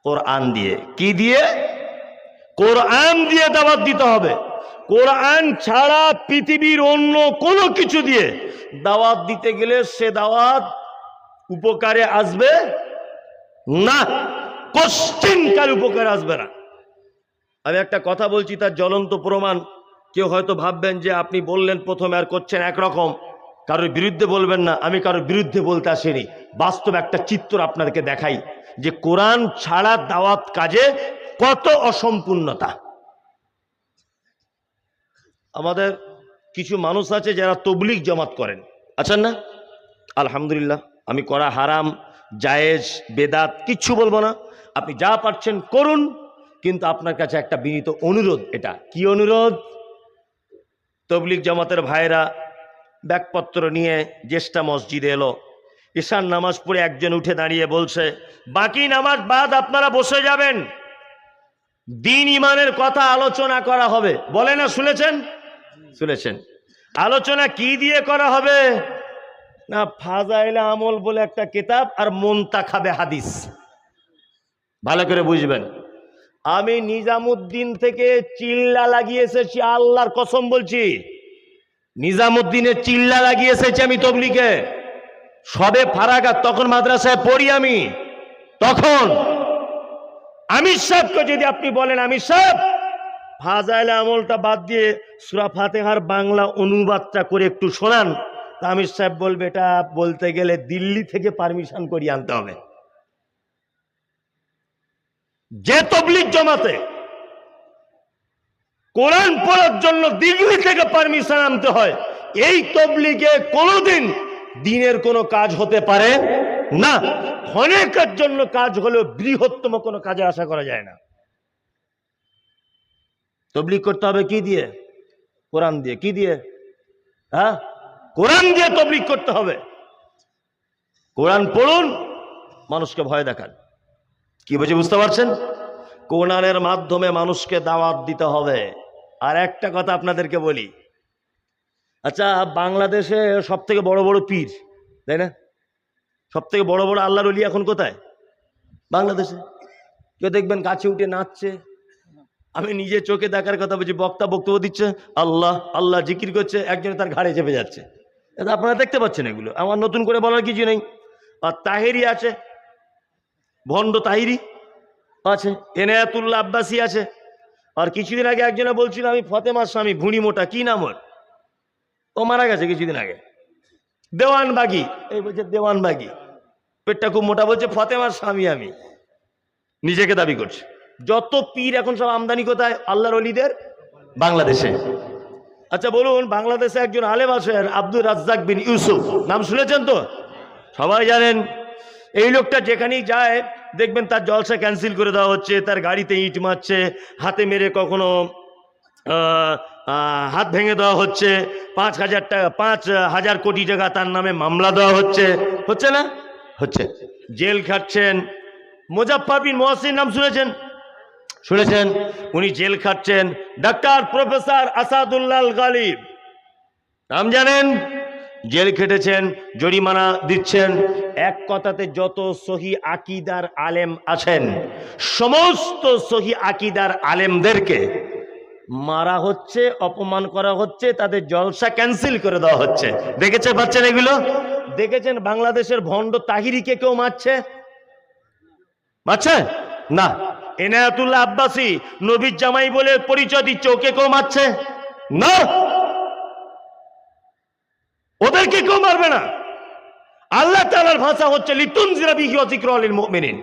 কোরআন দিয়ে। কি দিয়ে? কোরআন দিয়ে দাওয়াত দিতে হবে। কোরআন ছাড়া পৃথিবীর অন্য কোনো কিছু দিয়ে দাওয়াত দিতে গেলে সে দাওয়াত উপকারে আসবে না, কোশ্চিনকার উপকারে আসবে না। আমি একটা কথা বলছি, তার জ্বলন্ত প্রমাণ কেউ হয়তো ভাববেন যে আপনি বললেন প্রথমে আর করছেন একরকম, কারোর বিরুদ্ধে বলবেন না। আমি কারোর বিরুদ্ধে বলতে আসিনি, বাস্তব একটা চিত্র আপনাদেরকে দেখাই যে কোরআন ছাড়া দাওয়াত কাজে কত অসম্পূর্ণতা। আমাদের কিছু মানুষ আছে যারা তবলিগ জামাত করেন, আছেন না? আলহামদুলিল্লাহ, আমি করা হারাম, জায়েজ, বেদাত কিচ্ছু বলবো না, আপনি যা পারছেন করুন। কিন্তু আপনার কাছে একটা বিনীত অনুরোধ। এটা কি অনুরোধ? তবলিগ জামাতের ভাইরা ব্যাগপত্র নিয়ে জ্যেষ্ঠা মসজিদে এলো, ঈশান নামাজ পড়ে একজন উঠে দাঁড়িয়ে বলছে, বাকি নামাজ বাদ আপনারা বসে যাবেন, দিন ইমানের কথা আলোচনা করা হবে। বলে না, শুনেছেন? শুনেছেন। আলোচনা কি দিয়ে করা হবে? না, ফাজাইলে আমল বলে একটা কিতাব আর মুনতাখাবে হাদিস। ভালো করে বুঝবেন, আমি নিজামুদ্দিন থেকে চিল্লা লাগিয়ে এসেছি, আল্লাহর কসম বলছি, নিজামুদ্দিনের চিল্লা লাগিয়ে এসেছি আমি তবলিগে। সবে ফারাগাত তখন মাদ্রাসায় পড়ি আমি। তখন আমির সাহেবকে যদি আপনি বলেন, আমির সাহেব ফাজাইলে আমলটা বাদ দিয়ে সূরা ফাতিহার বাংলা অনুবাদটা করে একটু শোনান, তা আমির সাহেব বলবে এটা বলতে গেলে দিল্লি থেকে পারমিশন করিয়ে আনতে হবে। যে তবলিগ জমাতে কোরআন পড়ার জন্য দিল্লি থেকে পারমিশন আনতে হয়, এই তবলিগে কোনোদিন দিনের কোনো কাজ হতে পারে না। অনেকের জন্য কাজ হলেও বৃহত্তম কোনো কাজে আশা করা যায় না। তবলিগ করতে হবে কি দিয়ে? কোরআন দিয়ে। কি দিয়ে? হ্যাঁ, কোরআন দিয়ে তবলিগ করতে হবে। কোরআন পড়ুন, মানুষকে ভয় দেখান। কি বুঝে বুঝতে পারছেন? কোরআনের মাধ্যমে মানুষকে দাওয়াত দিতে হবে। আর একটা কথা আপনাদেরকে বলি, আচ্ছা বাংলাদেশে সব থেকে বড় বড় পীর, তাই না? সব থেকে বড় বড় আল্লাহর ওলি এখন কোথায়? বাংলাদেশে। কেউ দেখবেন গাছে উঠে নাচছে, আমি নিজে চোখে দেখার কথা বলছি, বক্তা বক্তব্য দিচ্ছে, আল্লাহ আল্লাহ জিকির করছে, একজনে তার ঘাড়ে চেপে যাচ্ছে। এটা আপনারা দেখতে পাচ্ছেন। এগুলো আমার নতুন করে বলার কিছু নেই। আর তাহেরি আছে, ভণ্ড তাহিরি আছে, এনায়াতুল্লাহ আব্বাসী আছে। আর কিছুদিন আগে একজনে বলছিল আমি ফতেমার স্বামী, ভুঁড়ি মোটা, কি নাম ওর? ও মারা গেছে কিছুদিন আগে। দেওয়ানবাগি, এই বলছে দেওয়ানবাগি, পেটটা খুব মোটা, বলছে ফতেমার স্বামী আমি, নিজেকে দাবি করছে। যত পীর এখন সব আমদানি কোথায়? আল্লাহর ওলিদের বাংলাদেশে। আচ্ছা বলুন, বাংলাদেশে একজন আলেম আছেন আব্দুর রাজ্জাক বিন ইউসুফ, নাম শুনেছেন তো? সবাই জানেন। এই লোকটা যেখানেই যায় দেখবেন তার জলসা ক্যান্সেল করে দেওয়া হচ্ছে, তার গাড়িতে ইট মারছে, হাতে মেরে কখনো হাত ভেঙে দেওয়া হচ্ছে, 5,000 টাকা 5,000 কোটি টাকা তার নামে মামলা দেওয়া হচ্ছে। হচ্ছে না? হচ্ছে। জেল খাটছেন। মুজাফফর বিন মুহসিন নাম শুনেছেন? শুনেছেন? উনি জেল খাটছেন। ডাক্তার প্রফেসর আসাদুল্লাহ গালিব নাম জানেন? জেল খেটেছেন, জরিমানা দিচ্ছেন। এক কথাতে যত সহি আকিদার আলেম আছেন, সমস্ত সহি আকিদার আলেমদেরকে মারা হচ্ছে, অপমান করা হচ্ছে, তাদের জলসা ক্যান্সেল করে দেওয়া হচ্ছে। দেখেছে পাচ্ছেন এগুলো? দেখেছেন বাংলাদেশের ভণ্ড তাহিরিকে কেউ মারছে? মারছে না। এনায়াতুল্লাহ আব্বাসী নবীর জামাই বলে পরিচয় দিচ্ছে, ওকে কেউ মারছে না। ওদেরকে কেউ মারবে না। আল্লাহ তাআলার ভাষা হচ্ছে লিতুনজিরা বিহি ওয়া যিকরা লিল মুমিনিন।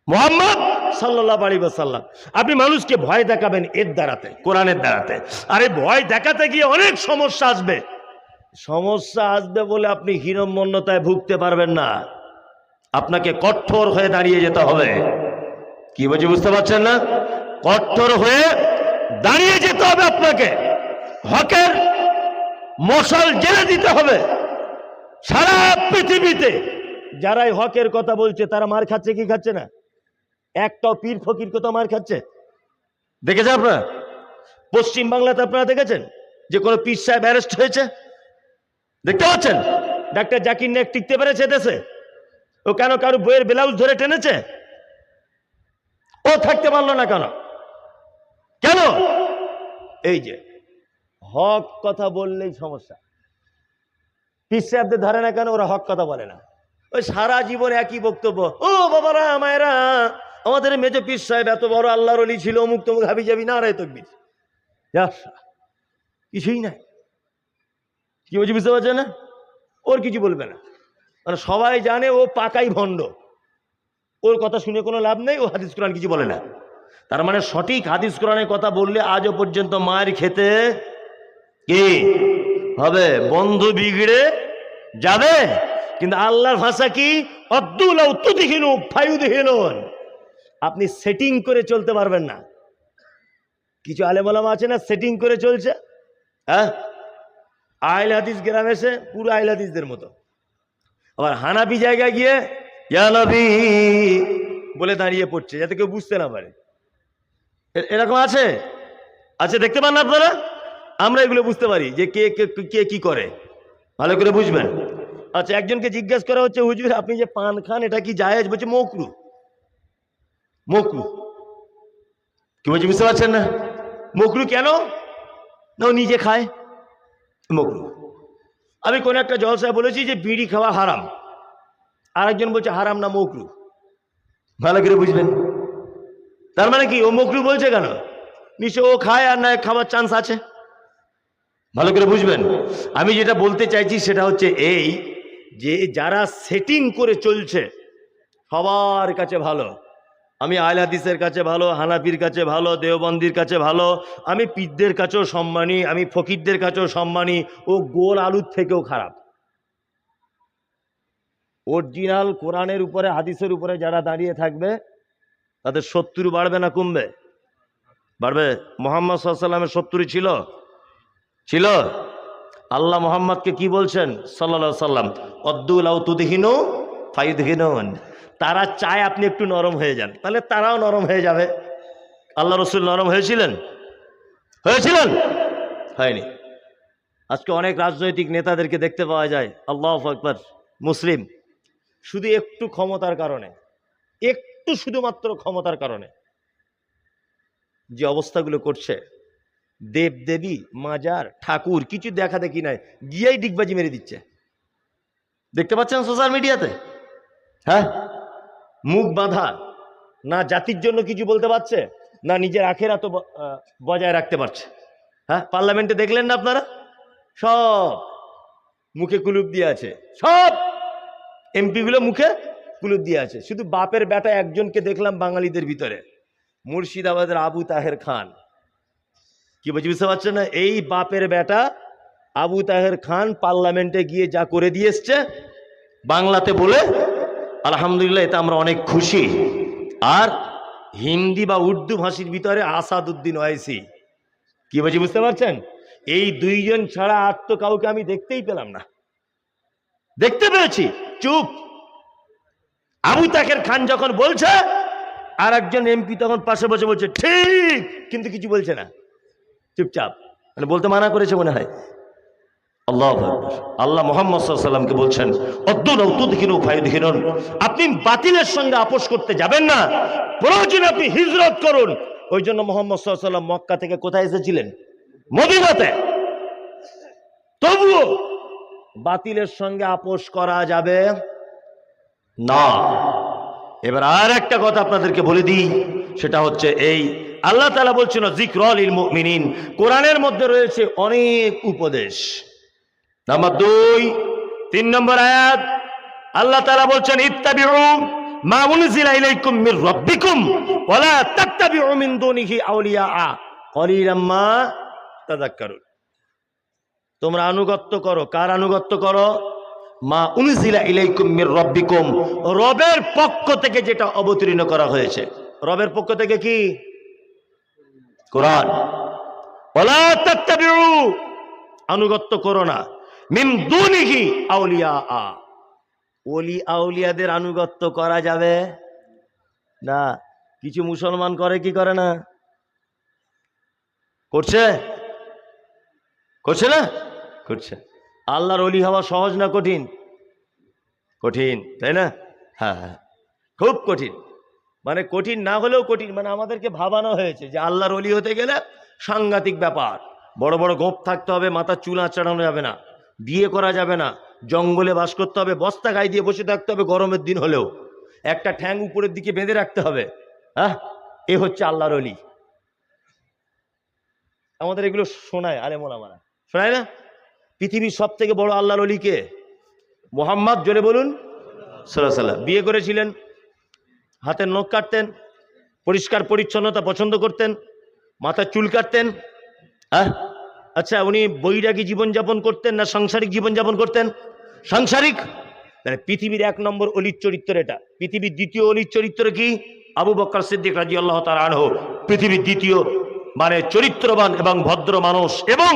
মুহাম্মদ সাল্লাল্লাহু আলাইহি ওয়াসাল্লাম, আপনি মানুষকে ভয় দেখাবেন এর দ্বারাতে, কোরআনের দ্বারাতে। আরে ভয় দেখাতে গিয়ে অনেক সমস্যা আসবে। সমস্যা আসবে বলে আপনি হীনম্মন্যতায় ভুগতে পারবেন না। আপনাকে কঠোর হয়ে দাঁড়িয়ে যেতে হবে। কি বলছি বুঝতে পারছেন না? কঠোর হয়ে দাঁড়িয়ে যেতে হবে আপনাকে। হকের মশাল জেলে দিতে হবে। সারা পৃথিবীতে যারাই হকের কথা বলছে তারা মার খাচ্ছে কি খাচ্ছে না? একটাও পীর ফকির কোথাও মার খাচ্ছে দেখেছেন আপনারা? পশ্চিম বাংলাতে আপনারা দেখেছেন যে কোনো পীর সাহেব অ্যারেস্ট হয়েছে? দেখতে পাচ্ছেন? ডাক্তার জাকির নায়েক টিকতে পেরেছে দেশে? ও কেন কারো বইয়ের ব্লাউজ ধরে টেনেছে? ও থাকতে পারলো না কেন? কেন? এই যে হক কথা বললেই সমস্যা। পীর সাহেবদের ধরে না কেন? ওরা হক কথা বলে না। ওই সারা জীবন একই বক্তব্য। ও বাবারা মায়েরা, আমাদের মেজো পীর সাহেব এত বড় আল্লাহর ওলি ছিল, অমুক তমুক হাবি যাবি, না রে তকবীর। কিছুই নাই। কি বলছি বুঝতে পারছে না? ওর কিছু বলবে না, মানে সবাই জানে ও পাকাই ভণ্ড, ওর কথা শুনে কোনো লাভ নেই, ও হাদিস কোরআন কিছু বলে না। তার মানে সঠিক হাদিস কোরআনের কথা বললে আজও পর্যন্ত মায়ের খেতে কি হবে? বন্ধু বিগড়ে যাবে। কিন্তু আল্লাহর ভাষা কি? আপনি সেটিং করে চলতে পারবেন না। কিছু আলেম ওলামা আছে না সেটিং করে চলছে, হ্যাঁ, আহলে হাদিস গ্রাম এসে পুরো আহলে হাদিসদের মতো, আবার হানাফি জায়গায় গিয়ে ইয়া নবী বলে দাঁড়িয়ে পড়ছে যাতে কেউ বুঝতে না পারে। এরকম আছে, আছে, দেখতে পান না আপনারা? আমরা এগুলো বুঝতে পারি যে কে কে কে কি করে, ভালো করে বুঝবেন। আচ্ছা, একজনকে জিজ্ঞেস করা হচ্ছে, হুজুর আপনি যে পান খান এটা কি জায়েজ? বলছে মকরু। মকরু কি বলছে বুঝতে পারছেন না? মকরু কেন? না ও নিজে খায়, মকরু। আমি কোন একটা জলসায় বলেছি যে বিড়ি খাওয়া হারাম, আরেকজন বলছে হারাম না মকরু, ভালো করে বুঝবেন। তার মানে কি ও মকরু বলছে কেন? নিশ্চয় ও খায় আর না খাওয়ার চান্স আছে, ভালো করে বুঝবেন। আমি যেটা বলতে চাইছি সেটা হচ্ছে এই যে যারা সেটিং করে চলছে সবার কাছে ভালো, আমি আহলে হাদিসের কাছে ভালো, হানাফির কাছে ভালো, দেওবন্দির কাছে ভালো, আমি পীরদের কাছেও সম্মানী, আমি ফকিরদের কাছেও সম্মানী, ও গোল আলুর থেকেও খারাপ। অরিজিনাল কোরআনের উপরে হাদিসের উপরে যারা দাঁড়িয়ে থাকবে তাদের শত্রু বাড়বে না কমবে? বাড়বে। মুহাম্মদ সাল্লাল্লাহু আলাইহি ওয়াসাল্লামের শত্রু ছিল? ছিল। আল্লাহ মুহাম্মদকে কি বলছেন সাল্লাল্লাহু আলাইহি ওয়াসাল্লাম? অদ্দু লাউ তুদহিনু ফায়ুদহিনুন। তারা চায় আপনি একটু নরম হয়ে যান, তাহলে তারাও নরম হয়ে যাবে। আল্লাহ রসুল নরম হয়েছিলেন? হয়েছিলেন? হয়নি। আজকে অনেক রাজনৈতিক নেতাদেরকে দেখতে পাওয়া যায়, আল্লাহু আকবার, মুসলিম, শুধু একটু ক্ষমতার কারণে, একটু শুধুমাত্র ক্ষমতার কারণে যে অবস্থাগুলো করছে, দেব দেবী মাজার ঠাকুর কিছু দেখা দেখি নাই, গিয়েই ডিগবাজি মেরে দিচ্ছে। দেখতে পাচ্ছেন সোশ্যাল মিডিয়াতে? হ্যাঁ, মুখ বাঁধা, না জাতির জন্য কিছু বলতে পারছে, না নিজের আখেরাত বজায় রাখতে পারছে। হ্যাঁ, পার্লামেন্টে দেখলেন না আপনারা? সব মুখে কুলুপ দিয়ে আছে, সব এমপিগুলো মুখে কুলুপ দিয়ে আছে। শুধু বাপের বেটা একজনকে দেখলাম বাঙালিদের ভিতরে, মুর্শিদাবাদের আবু তাহের খান। কি বলছি বুঝতে পারছেন না? এই বাপের বেটা আবু তাহের খান পার্লামেন্টে গিয়ে যা করে দিয়ে এসছে বাংলাতে বলে, আলহামদুলিল্লাহ, এতে আমরা অনেক খুশি। আর হিন্দি বা উর্দু ভাষীর ভিতরে আসাদুদ্দিন ওয়াইসি। কি বলছি বুঝতে পারছেন? এই দুইজন ছাড়া আর তো কাউকে আমি দেখতেই পেলাম না। দেখতে পেয়েছি চুপ। আবু তাহের খান যখন বলছে আর একজন এমপি তখন পাশে বসে বলছে ঠিক, কিন্তু কিছু বলছে না, চুপচাপ, মানে বলতে মানা করেছে মনে হয়। আল্লাহু আকবার। আল্লাহ মুহাম্মদ সাল্লাল্লাহু আলাইহি ওয়াসাল্লামকে বলছেন আপনি বাতিলের সঙ্গে আপোষ করতে যাবেন না, প্রয়োজনে আপনি হিজরত করুন। ওই জন্য মুহাম্মদ সাল্লাল্লাহু আলাইহি ওয়াসাল্লাম মক্কা থেকে কোথায় এসেছিলেন? মদিনাতে। তবুও বাতিলের সঙ্গে আপোষ করা যাবে না। এবার আর একটা কথা আপনাদেরকে বলে দিই, সেটা হচ্ছে এই, আল্লাহ তাআলা বলছেন যিকরা লিল মুমিনিন, কোরআনের মধ্যে রয়েছে অনেক উপদেশ। নাম্বার 2, 3 নম্বর আয়াত, আল্লাহ তাআলা বলছেন ইত্তাবিউ মা উনজিলা ইলাইকুম মির রাব্বিকুম ওয়া লা তাত্তাবিউ মিন দুনিহি আউলিয়া কলিলাম মা তাযাক্কারুন। তোমরা আনুগত্য করো, কার আনুগত্য করো? মা উনজিলা ইলাইকুম মির রাব্বিকুম, রবের পক্ষ থেকে যেটা অবতীর্ণ করা হয়েছে। রবের পক্ষ থেকে কি? কোরআন। ওয়া লা তাত্তাবিউ, আনুগত্য করো না, মিন দুনিহি আউলিয়া, ওলি আউলিয়াদের আনুগত্য করা যাবে না। কিছু মুসলমান করে কি করে না? করছে? করছে না? করছে। আল্লাহর ওলি হওয়া সহজ না কঠিন? কঠিন, তাই না? হ্যাঁ হ্যাঁ, খুব কঠিন। মানে কঠিন না হলেও কঠিন, মানে আমাদেরকে ভাবানো হয়েছে যে আল্লাহর ওলি হতে গেলে সাংঘাতিক ব্যাপার, বড় বড় গোঁফ থাকতে হবে, মাথার চুল আঁচড়ানো যাবে না, বিয়ে করা যাবে না, জঙ্গলে বাস করতে হবে, বস্তা গায়ে দিয়ে বসে থাকতে হবে গরমের দিন হলেও, একটা ঠ্যাং উপরের দিকে বেঁধে রাখতে হবে। হ্যাঁ, এ হচ্ছে আল্লাহর ওলি। আমাদের এগুলো শোনায় আলেম ওলামারা, শোনায় না? পৃথিবীর সব থেকে বড় আল্লাহর ওলি কে? মুহাম্মদ, জোরে বলুন সাল্লাল্লাহু আলাইহি ওয়াসাল্লাম। বিয়ে করেছিলেন, হাতের নখ কাটতেন, পরিষ্কার পরিচ্ছন্নতা পছন্দ করতেন, মাথার চুল কাটতেন। আচ্ছা, উনি বৈরাগী জীবনযাপন করতেন না সাংসারিক জীবনযাপন করতেন? সাংসারিক। পৃথিবীর 1 নম্বর অলির চরিত্র এটা। পৃথিবীর দ্বিতীয় অলির চরিত্র কি? আবু বকর সিদ্দিক রাদিয়াল্লাহু তাআলা আনহু। পৃথিবীর দ্বিতীয় মানে চরিত্রবান এবং ভদ্র মানুষ এবং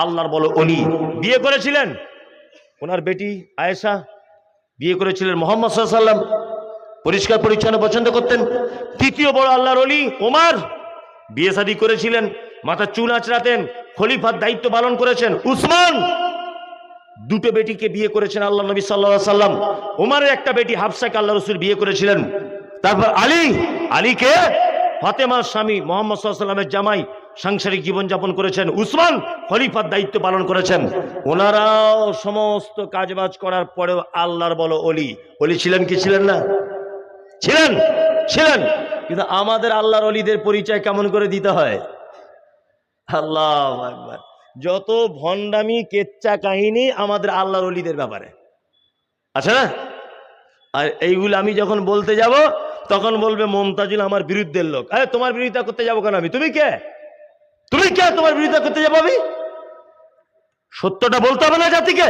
আল্লাহর বলো অলি। বিয়ে করেছিলেন ওনার বেটি আয়েশা, বিয়ে করেছিলেন মুহাম্মদ সাল্লাল্লাহু আলাইহি ওয়াসাল্লাম, পরিষ্কার পরিচ্ছন্ন পছন্দ করতেন। তৃতীয় বড় আল্লাহর অলি ওমর, বিয়ে শাদী করেছিলেন, মাথার চুল আঁচড়াতেন, খলিফার দায়িত্ব পালন করেছেন। উসমান, দুটো বেটিকে বিয়ে করেছেন আল্লাহ নবী সাল্লাল্লাহু আলাইহি ওয়াসাল্লাম। ওমরের একটা বেটি হাফসাকে আল্লাহ রাসূল বিয়ে করেছিলেন। তারপর আলী, আলীকে ফাতেমার স্বামী মুহাম্মদ সাল্লাল্লাহু আলাইহি ওয়াসাল্লামের জামাই, সাংসারিক জীবনযাপন করেছেন। উসমান খলিফার দায়িত্ব পালন করেছেন। ওনারাও সমস্ত কাজবাজ করার পরেও আল্লাহর বলো অলি। অলি ছিলেন কি ছিলেন না? ছিলেন, ছিলেন। কিন্তু আমাদের আল্লাহর অলিদের পরিচয় কেমন করে দিতে হয়? আল্লাহু আকবার। যত ভণ্ডামি কেচ্চা কাহিনী আমাদের আল্লাহর অলিদের ব্যাপারে, আচ্ছা না? আর এইগুলো আমি যখন বলতে যাব তখন বলবে মমতাজুল আমার বিরুদ্ধের লোক। আরে তোমার বিরোধিতা করতে যাবো কেন আমি? তুমি কে? তুমি কে তোমার বিরোধিতা করতে যাবো আমি? সত্যটা বলতে হবে না জাতিকে?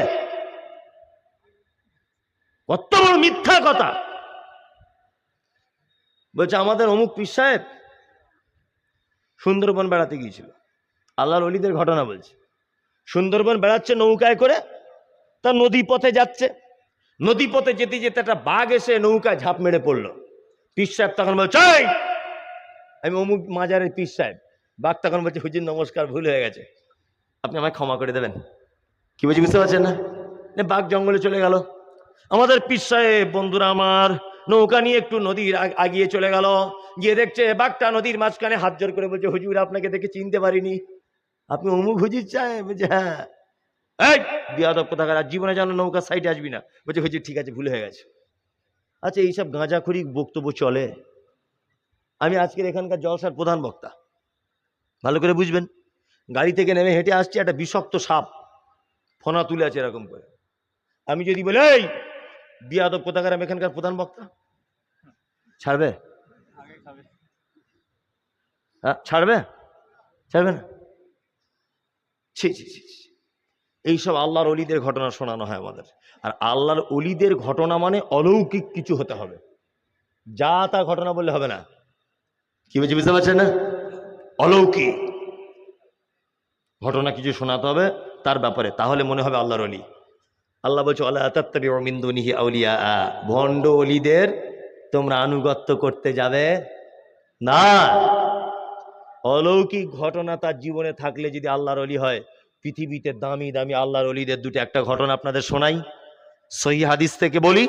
কত বড় মিথ্যা কথা বলছে। আমাদের অমুক পীর সাহেব সুন্দরবন বেড়াতে গিয়েছিল, আল্লাহর অলিদের ঘটনা বলছে। সুন্দরবন বেড়াচ্ছে নৌকায় করে, তা নদী পথে যাচ্ছে, নদী পথে যেতে যেতে একটা বাঘ এসে নৌকায় ঝাঁপ মেরে পড়লো। পীর সাহেব তখন বলছে আমি অমুক মাজারের পীর সাহেব। বাঘ তখন বলছে হুজুর নমস্কার, ভুল হয়ে গেছে, আপনি আমায় ক্ষমা করে দেবেন। কি বলছি বুঝতে পারছেন না? বাঘ জঙ্গলে চলে গেল। আমাদের পীর সাহেব বন্ধুরা আমার নৌকা নিয়ে একটু নদীর আগিয়ে চলে গেল, গিয়ে দেখছে বাঘটা নদীর মাঝখানে হাত জোর করে বলছে হুজুর আপনাকে দেখে চিনতে পারিনি, আপনি অমুক হুজুর সাহেব? বলছে হ্যাঁ। এই বিয়াদব কোথাকার, আর জীবনে যেন নৌকা সাইডে আসবি না। বলছে হুজুর ঠিক আছে, ভুল হয়ে গেছে। আচ্ছা, এইসব গাঁজাখড়ি বক্তব্য চলে? আমি আজকের এখানকার জলসার প্রধান বক্তা, ভালো করে বুঝবেন। গাড়ি থেকে নেমে হেঁটে আসছে, একটা বিষাক্ত সাপ ফোনা তুলে আছে এরকম করে। আমি যদি বলি এই বিয়াদব কোথাকার, আমি এখানকার প্রধান বক্তা, ছাড়বে? ছাড়বে? ছাড়বে না। এইসব আল্লাহর অলিদের ঘটনা শোনানো হয় আমাদের। আর আল্লাহর অলিদের ঘটনা মানে অলৌকিক কিছু হতে হবে, যা তা ঘটনা বললে হবে না। কি বলছি বুঝতে পারছেন না? অলৌকিক ঘটনা কিছু শোনাতে হবে তার ব্যাপারে, তাহলে মনে হবে আল্লাহর অলি। আল্লাহ বলছে আল্লাহ তাত্তাবিউ মিন দুনিহি আউলিয়া, ভণ্ড অলিদের তোমরা আনুগত্য করতে যাবে না। অলৌকিক ঘটনা তার জীবনে থাকলে যদি আল্লাহর অলি হয়, পৃথিবীতে দামি দামি আল্লাহর অলিদের দুটো একটা ঘটনা আপনাদের শোনাই, সহিহ হাদিস থেকে বলি।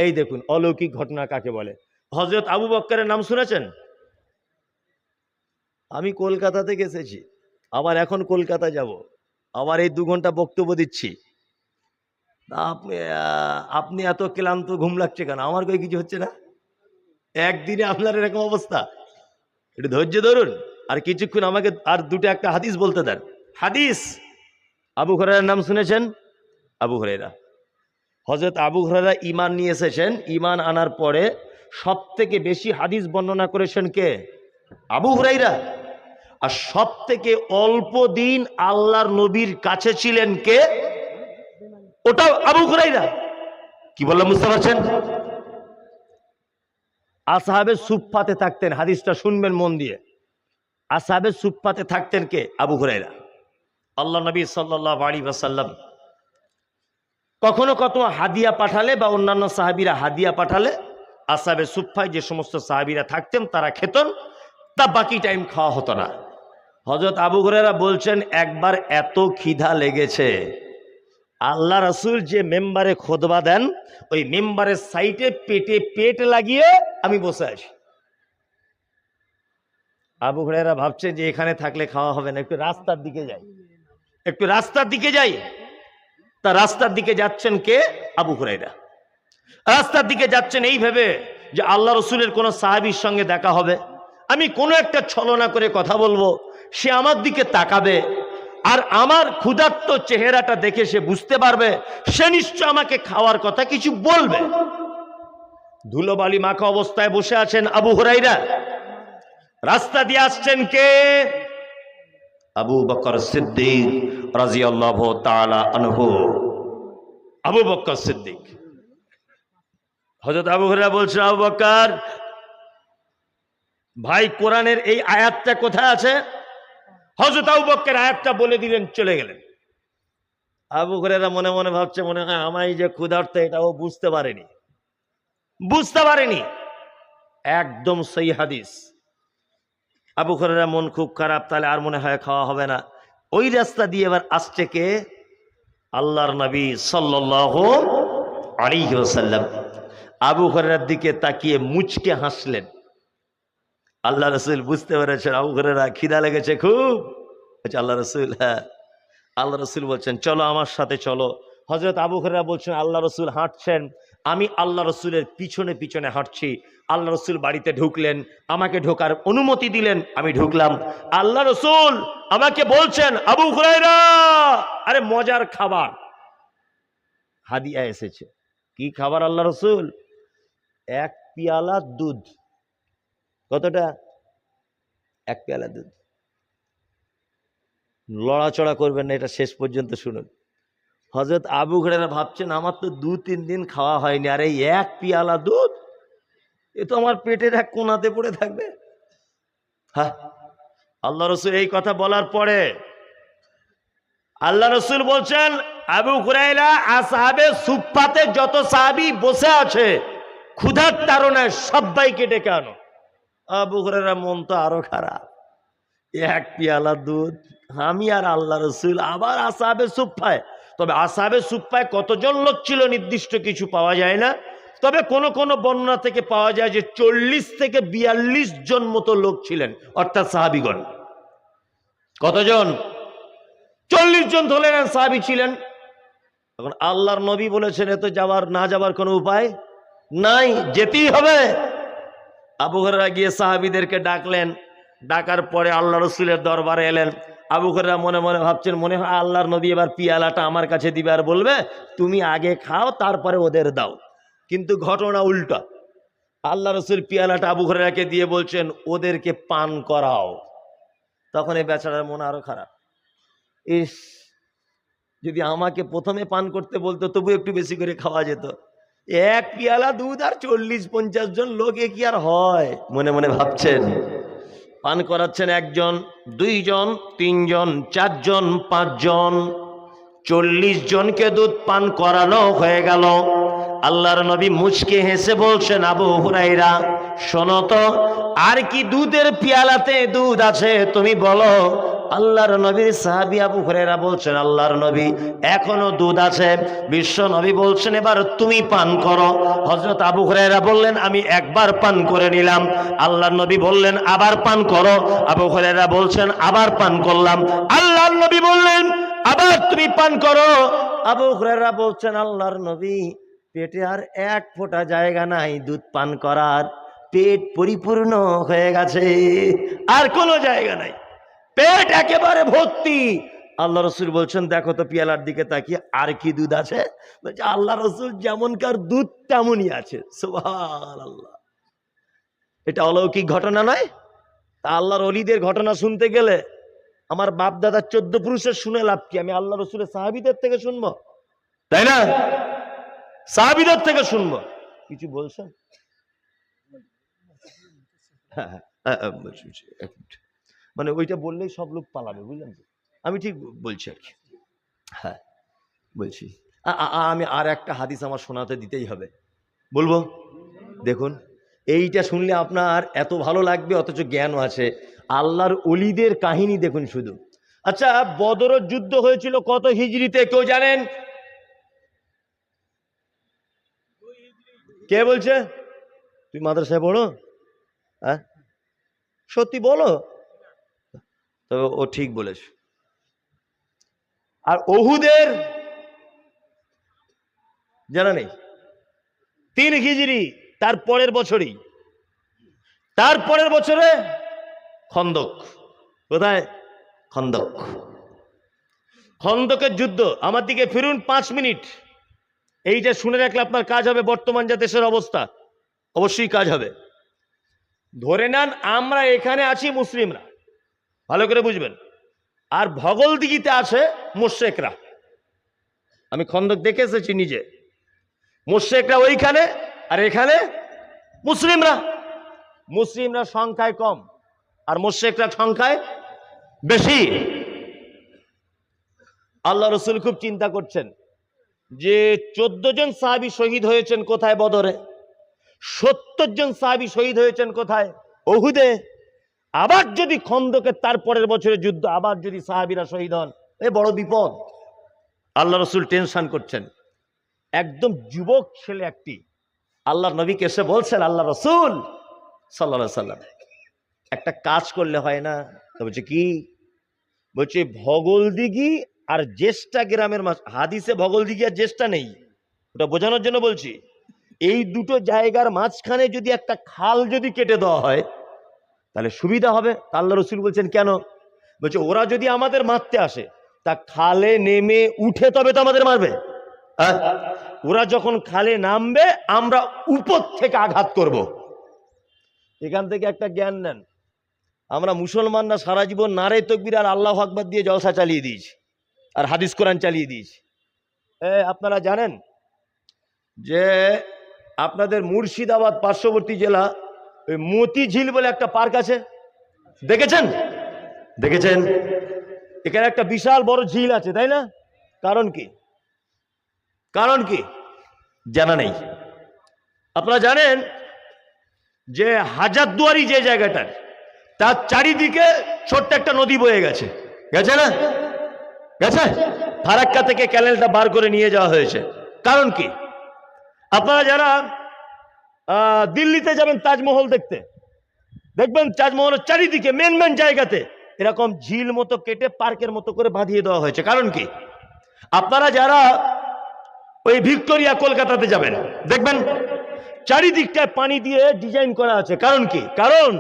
এই দেখুন অলৌকিক ঘটনা কাকে বলে। হযরত আবু বকরের নাম শুনেছেন? আমি কলকাতা থেকে এসেছি, আবার এখন কলকাতা যাব, আবার এই 2 ঘন্টা বক্তব্য দিচ্ছি। আপনি এত ক্লান্ত, ঘুম লাগছে কেন? আমার কই কিছু হচ্ছে না, একদিনে আপনার এরকম অবস্থা। একটু ধৈর্য ধরুন, আর কিছুক্ষণ আমাকে আর দুটো একটা হাদিস বলতে দেন। হাদিস, আবু হুরায়রার নাম শুনেছেন? আবু হুরায়রা, হযরত আবু হুরায়রা ঈমান নিয়ে এসেছেন। ঈমান আনার পরে সব থেকে বেশি হাদিস বর্ণনা করেছেন কে? আবু হুরায়রা। আর সব থেকে অল্প দিন আল্লাহর নবীর কাছে ছিলেন কে? ওটাও আবু হুরায়রা। কি বললাম বুঝতে পারছেন? আসহাবে সুফফাতে থাকতেন, হাদিসটা শুনবেন মন দিয়ে। আসহাবে সুফফাতে থাকতেন কে? আবু হুরায়রা। আল্লাহ নবী সাল্লাল্লাহু আলাইহি ওয়াসাল্লাম কখনো কত হাদিয়া পাঠালে বা অন্যান্য সাহাবীরা হাদিয়া পাঠালে আসহাবে সুফফায় যে সমস্ত সাহাবীরা থাকতেন তারা খেতেন, তা বাকি টাইম খাওয়া হতো না। হযরত আবু হুরায়রা বলছেন একবার এত খিদা লেগেছে, আল্লাহ রাসূল যে মেম্বারে খুতবা দেন ওই মেম্বারের সাইডে পেটে পেট লাগিয়ে আমি বসে আছি। আবু হুরায়রা ভাবছেন যে এখানে থাকলে খাওয়া হবে না, একটু রাস্তার দিকে যাই, একটু রাস্তার দিকে যাই। তা রাস্তার দিকে যাচ্ছেন কে? আবু হুরায়রা। রাস্তার দিকে যাচ্ছেন এই ভেবে যে আল্লাহ রসুলের কোনো সাহাবীর সঙ্গে দেখা হবে, আমি কোনো একটা ছলনা করে কথা বলবো, সে আমার দিকে তাকাবে, আর আমার ক্ষুধার্ত চেহারাটা দেখে সে বুঝতে পারবে, সে নিশ্চয় আমাকে খাওয়ার কথা কিছু বলবে। ধুলোবালি মাখা অবস্থায় বসে আছেন আবু হুরায়রা। রাস্তা দিয়ে আসছেন কে? আবু বকর সিদ্দিক রাদিয়াল্লাহু তাআলা আনহু। আবু বকর সিদ্দিক। হযরত আবু হুরায়রা বলছেন, আবু বকর ভাই, কোরআনের এই আয়াতটা কোথায় আছে? হযরত আবু বকর আয়াতটা বলে দিলেন, চলে গেলেন। আবু হুরায়রা মনে মনে ভাবছে, মনে হয় আমায় যে ক্ষুধার্ত এটাও বুঝতে পারেনি। একদম সহি হাদিস। আবু হুরায়রা মন খুব খারাপ, তাহলে আর মনে হয় খাওয়া হবে না। ওই রাস্তা দিয়ে এবার আসছে কে? আল্লাহর নবী সাল্লাল্লাহু আলাইহি ওয়াসাল্লাম। আবু হুরায়রার দিকে তাকিয়ে মুচকে হাসলেন। আল্লাহ রাসূল বুঝতে পেরেছেন আবু হুরায়রা খিদা লেগেছে খুব। আচ্ছা আল্লাহ রাসূল, হ্যাঁ। আল্লাহ রাসূল বলছেন, চলো আমার সাথে চলো। হযরত আবু হুরায়রা বলছেন, আল্লাহ রাসূল হাঁটছেন, আমি আল্লাহ রাসূলের পিছনে পিছনে হাঁটছি। আল্লাহ রাসূল বাড়িতে ঢুকলেন, আমাকে ঢোকার অনুমতি দিলেন, আমি ঢুকলাম। আল্লাহ রাসূল আমাকে বলছেন, আবু হুরায়রা, আরে মজার খাবার হাদিয়া এসেছে। কি খাবার আল্লাহ রাসূল? এক পেয়ালা দুধ। কতটা? এক পেয়ালা দুধ। লড়াচড়া করবেন না, এটা শেষ পর্যন্ত শুনুন। হযরত আবু হুরায়রা ভাবছেন, আমার তো 2-3 দিন খাওয়া হয়নি, আর এই এক পেয়ালা দুধ, এ তো আমার পেটের এক কোণাতে পড়ে থাকবে। হ্যাঁ, আল্লাহ রাসূল এই কথা বলার পরে আল্লাহ রাসূল বলছেন, আবু হুরায়রা, আসহাবে সুফফাতে যত সাহাবী বসে আছে ক্ষুধার তাড়নায় সবাইকে ডেকে আনো। আবু হুরায়রা মন তো আরো খারাপ, এক পেয়ালা দুধ, আমি আর আল্লাহ রাসূল, আবার আসহাবে সুফফায়। তবে আসহাবে সুফফায় কতজন লোক ছিল নির্দিষ্ট কিছু পাওয়া যায় না, তবে কোন কোন বর্ণনা থেকে পাওয়া যায় যে 40 থেকে 42 জন মতো লোক ছিলেন, অর্থাৎ সাহাবীগণ। কতজন? 40 জন ধরে নেন সাহাবী ছিলেন। এখন আল্লাহর নবী বলেছেন, এত না যাবার কোনো উপায় নাই, যেতেই হবে। আবু হুরায়রা গিয়ে সাহাবীদেরকে ডাকলেন। ডাকার পরে আল্লাহ রাসূলের দরবারে এলেন। আবু হুরায়রা মনে মনে ভাবছেন, মনে হয় আল্লাহর নবী এবার পিয়ালাটা আমার কাছে দিবে আর বলবে, তুমি আগে খাও তারপরে ওদের দাও। কিন্তু ঘটনা উল্টা। আল্লাহ রাসূল পিয়ালাটা আবু হুরায়রাকে দিয়ে বলছেন, ওদেরকে পান করাও। তখন এই বেচারার মন আরো খারাপ। ইস, যদি আমাকে প্রথমে পান করতে বলতো তবু একটু বেশি করে খাওয়া যেত। এক পেয়ালা দুধ আর 40-50 জন লোক, এ কি আর হয়? মনে মনে ভাবছেন। পান করাচ্ছেন 1 জন, 2 জন, 3 জন, 4 জন, 5 জন, 40 জনকে দুধ পান করানো হয়ে গেল। আল্লাহর নবী মুচকে হেসে বলছেন, আবু হুরায়রা শোনো তো, আর কি দুধের পেয়ালাতে দুধ আছে তুমি বলো। আল্লাহর নবীর সাহাবী আবু হুরায়রা বলছেন, আল্লাহর নবী এখনো দুধ আছে। বিশ্ব নবী বলছেন, এবার তুমি পান করো। হযরত আবু হুরায়রা বললেন, আমি একবার পান করে নিলাম। আল্লাহর নবী বললেন, আবার পান করো। আবু হুরায়রা বলছেন, আবার পান করলাম। আল্লাহর নবী বললেন, আবার তুমি পান করো। আবু হুরায়রা বলছেন, আল্লাহর নবী পেটে আর এক ফোঁটা জায়গা নাই দুধ পান করার, পেট পরিপূর্ণ হয়ে গেছে, আর কোনো জায়গা নাই, পেট একেবারে ভর্তি। আল্লাহ রাসূল বলছেন, দেখো তো পিয়ালার দিকে তাকিয়ে আর কি দুধ আছে। বলছে, আল্লাহ রাসূল যেমনকার দুধ তেমনই আছে। সুবহানাল্লাহ। এটা অলৌকিক ঘটনা নয়? তা আল্লাহর ওলিদের ঘটনা শুনতে গেলে আমার বাপ দাদা 14 পুরুষের শুনে লাভ কি? আমি আল্লাহ রাসূলের সাহাবীদের থেকে শুনবো, তাই না? সাহাবীদের থেকে শুনবো। কিছু বলছেন? মানে ওইটা বললেই সব লোক পালাবে, বুঝলেন তো? আমি ঠিক বলছি আর কি। হ্যাঁ বলছি। আমি আর একটা হাদিস আমার শোনাতে দিতেই হবে, বলবো। দেখুন, এইটা শুনলে আপনার এত ভালো লাগবে, অথচ জ্ঞানও আছে। আল্লাহর ওলিদের কাহিনী দেখুন শুধু। আচ্ছা, বদরের যুদ্ধ হয়েছিল কত হিজরিতে কেউ জানেন? কে বলছে? তুই মাদ্রাসায় পড়ো? হ্যাঁ, সত্যি বলো। তবে ও ঠিক বলেছে। আর ওহুদের জানা নেই? 3 হিজরি, তার পরের বছরে খন্দক। কোথায়? খন্দক, খন্দকের যুদ্ধ। আমার দিকে ফিরুন 5 মিনিট। এইটা শুনে রাখলে আপনার কাজ হবে। বর্তমান যা দেশের অবস্থা, অবশ্যই কাজ হবে। ধরে নেন আমরা এখানে আছি মুসলিমরা, ভালো করে বুঝবেন, আর ভগলদিঘিতে আছে মুশরিকরা। আমি খন্দক দেখে এসেছি নিজে। মুশরিকরা ওইখানে, আর এখানে মুসলিমরা। মুসলিমরা সংখ্যায় কম আর মুশরিকরা সংখ্যায় বেশি। আল্লাহ রসুল খুব চিন্তা করছেন যে 14 জন সাহাবী শহীদ হয়েছেন কোথায়? বদরে। 70 জন সাহাবী শহীদ হয়েছেন কোথায়? উহুদে। আবার যদি খন্দকের তারপরের বছরে যুদ্ধ, আবার যদি সাহাবীরা শহীদ হন, এ বড় বিপদ। আল্লাহ রসুল টেনশন করছেন। একদম যুবক ছেলে একটি আল্লাহর নবীকে এসে বলছেন, আল্লাহ রসুল সাল্লাল্লাহু আলাইহি সাল্লাম, একটা কাজ করলে হয় না? তো বলছে কি? বলছে ভগলদিঘি আর জ্যেষ্ঠা গ্রামের মাঝ, হাদিসে ভগলদিঘি আর জ্যেষ্ঠা নেই, ওটা বোঝানোর জন্য বলছি। এই দুটো জায়গার মাঝখানে যদি একটা খাল যদি কেটে দেওয়া হয় তাহলে সুবিধা হবে। আল্লাহ রসুল বলছেন কেন? বলছে ওরা যদি আমাদের মারতে আসে তা খালে নেমে উঠে তবে তো আমাদের মারবে। ওরা যখন খালে নামবে আমরা উপর থেকে আঘাত করব। এখান থেকে একটা জ্ঞান নেন। আমরা মুসলমানরা সারা জীবন নারে তাকবীর আর আল্লাহু আকবার দিয়ে জলসা চালিয়ে দিয়েছি, আর হাদিস কোরআন চালিয়ে দিয়েছি। আপনারা জানেন যে আপনাদের মুর্শিদাবাদ পার্শ্ববর্তী জেলা ওই মতিঝিল বলে একটা পার্ক আছে, দেখেছেন? দেখেছেন? এখানে একটা বিশাল বড় ঝিল আছে, তাই না? কারণ কি? কারণ কি জানা নেই। আপনারা জানেন যে হাজারদুয়ারি যে জায়গাটার, তার চারিদিকে ছোট্ট একটা নদী বয়ে গেছে, গেছে না? গেছে। ফারাক্কা থেকে ক্যানেলটা বার করে নিয়ে যাওয়া হয়েছে। কারণ কি? আপনারা যারা দিল্লিতে যাবেন তাজমহল দেখতে, দেখবেন তাজমহলের চারিদিকে মেন মেন জায়গাতে এরকম ঝিল মতো কেটে পার্কের মতো করে বাঁধিয়ে দেওয়া হয়েছে। কারণ কি? আপনারা যারা ওই ভিক্টোরিয়া কলকাতাতে যাবেন দেখবেন চারিদিকটায় পানি দিয়ে ডিজাইন করা আছে। কারণ কি? কারণ